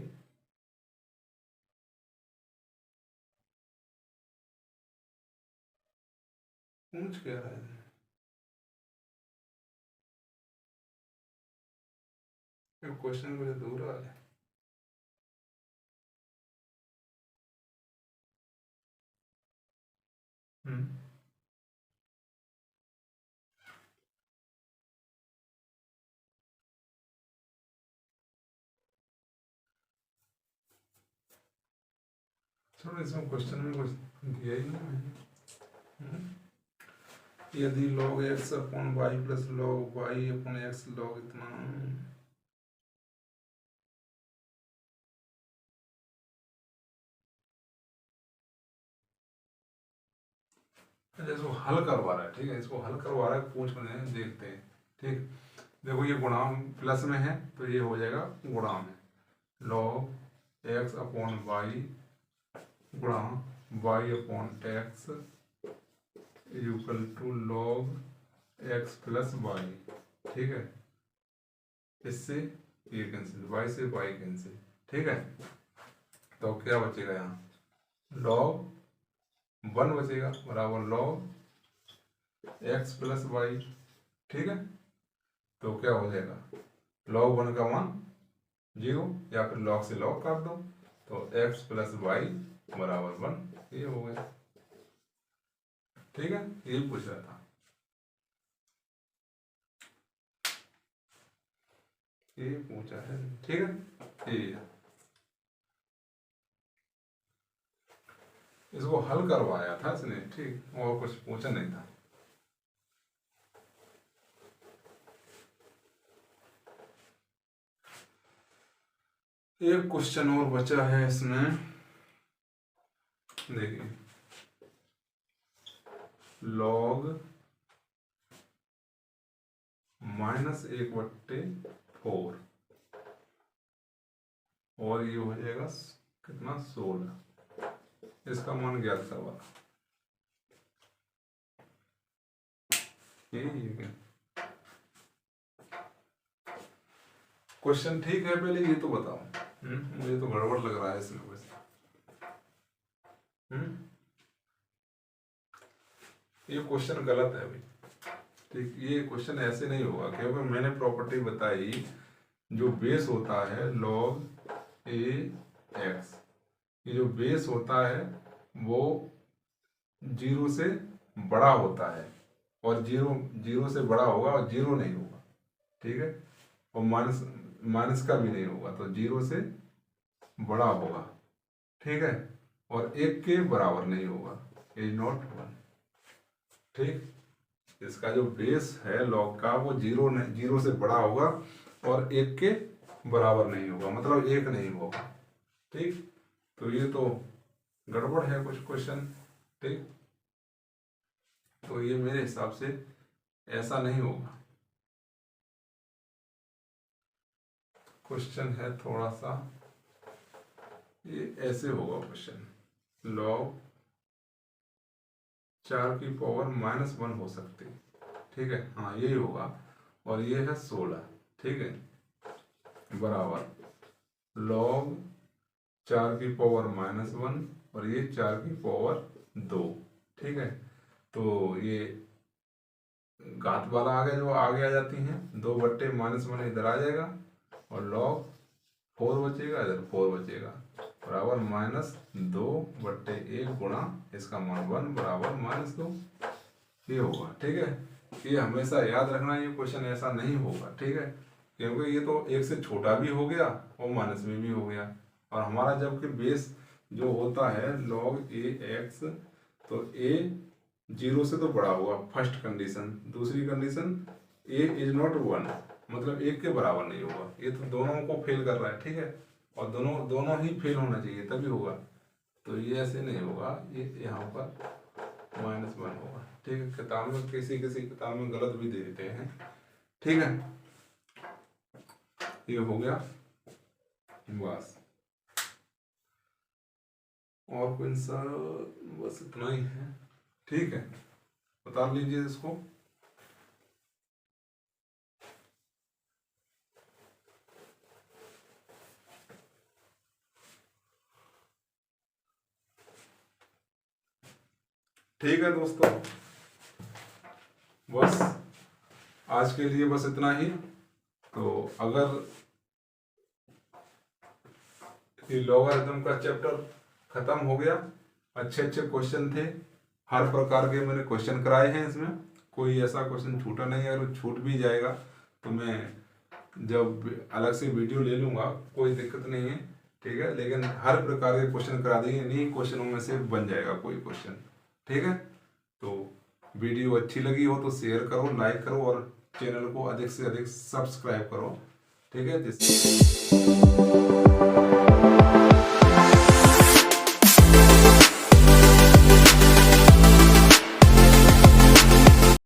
पूछ क्या रहा है, क्वेश्चन मुझे दूर आ है। चलो, इसमें क्वेश्चन में कुछ दिया ही नहीं मैंने। यदि log x/y plus log y/x log इतना, इसको हल करवा रहा है, ठीक है, इसको हल करवा रहा है, पूछ रहे हैं, देखते हैं। ठीक, देखो ये गुणाम प्लस में है तो ये हो जाएगा गुणाम है, log x/y गुणा y/x equal to log x + y। ठीक है, इससे ये कैंसिल, y से y कैंसिल, ठीक है। तो क्या बचेगा यहाँ, log 1 बचेगा बराबर log x + y, ठीक है। तो क्या हो जाएगा, log 1 का मान 0, या फिर log से log काट दो, तो x + y बराबर 1, ये हो गया। ठीक है, यही पूछ रहा था। ये पूछा है, ठीक है, ये इसको हल करवाया था इसने, ठीक, और कुछ पूछा नहीं था। एक क्वेश्चन और बचा है इसमें, देखिए, log -1/4 और ये हो जाएगा कितना, 16, इसका मान ज्ञात करवा। ये क्या क्वेश्चन, ठीक है, पहले ये तो बताओ। मुझे तो गड़बड़ लग रहा है इसमें कुछ। ये क्वेश्चन गलत है भाई, ठीक, ये क्वेश्चन ऐसे नहीं होगा, क्योंकि मैंने प्रॉपर्टी बताई, जो बेस होता है log ax, ये जो बेस होता है वो 0 से बड़ा होता है, और 0 से बड़ा होगा और 0 नहीं होगा, ठीक है, और माइनस का भी नहीं होगा, तो 0 से बड़ा होगा, ठीक है, और 1 के बराबर नहीं होगा, ≠1, ठीक। इसका जो बेस है log का वो 0 से बड़ा होगा और 1 के बराबर नहीं होगा, मतलब 1 नहीं होगा, ठीक। तो ये तो गड़बड़ है कुछ क्वेश्चन, ठीक। तो ये मेरे हिसाब से ऐसा नहीं होगा, क्वेश्चन है थोड़ा सा, ये ऐसे होगा क्वेश्चन, log 4 की पावर -1 हो सकती है, ठीक है, हाँ यही होगा, और ये है 16, ठीक है, बराबर log 4 की पावर -1 और ये 4 की पावर 2। ठीक है, तो ये घात वाला आगे जो आगे आ जाती हैं, 2/-1 इधर आ जाएगा और log 4 बचेगा, इधर 4 बचेगा, बराबर -2/1 गुणा इसका मान 1 बराबर -2, ये होगा। ठीक है, ये हमेशा याद रखना, ये क्वेश्चन ऐसा नहीं होगा। ठीक है, क्योंकि ये तो 1 से छोटा भी हो गया और माइनस में भी हो गया, और हमारा जबकि बेस जो होता है log ax, तो a 0 से तो बड़ा होगा, फर्स्ट कंडीशन। दूसरी कंडीशन a इज नॉट 1, मतलब 1 के बराबर नहीं होगा। ये तो दोनों को फेल कर रहा है। ठीक है, और दोनों ही फेल होना चाहिए तभी होगा, तो ये ऐसे नहीं होगा, ये यहाँ पर -1 होगा। ठीक है, किताब में किसी किताब में गलत भी दे देते हैं। ठीक है, ये हो गया बस, और कोई सा, बस इतना ही है। ठीक है, बता लीजिए इसको। ठीक है दोस्तों, बस आज के लिए बस इतना ही। तो अगर ये लॉगरिथम का चैप्टर खत्म हो गया, अच्छे क्वेश्चन थे, हर प्रकार के मैंने क्वेश्चन कराए हैं इसमें, कोई ऐसा क्वेश्चन छूटा नहीं है। अगर छूट भी जाएगा तो मैं जब अलग से वीडियो ले लूँगा, कोई दिक्कत नहीं है। ठीक है, लेकिन हर प्रकार के क्वेश्चन करा देंगे, इन्हीं क्वेश्चनों में से बन जाएगा कोई क्वेश्चन। ठीक है, तो वीडियो अच्छी लगी हो तो शेयर करो, लाइक करो और चैनल को अधिक से अधिक सब्सक्राइब करो। ठीक है, जिससे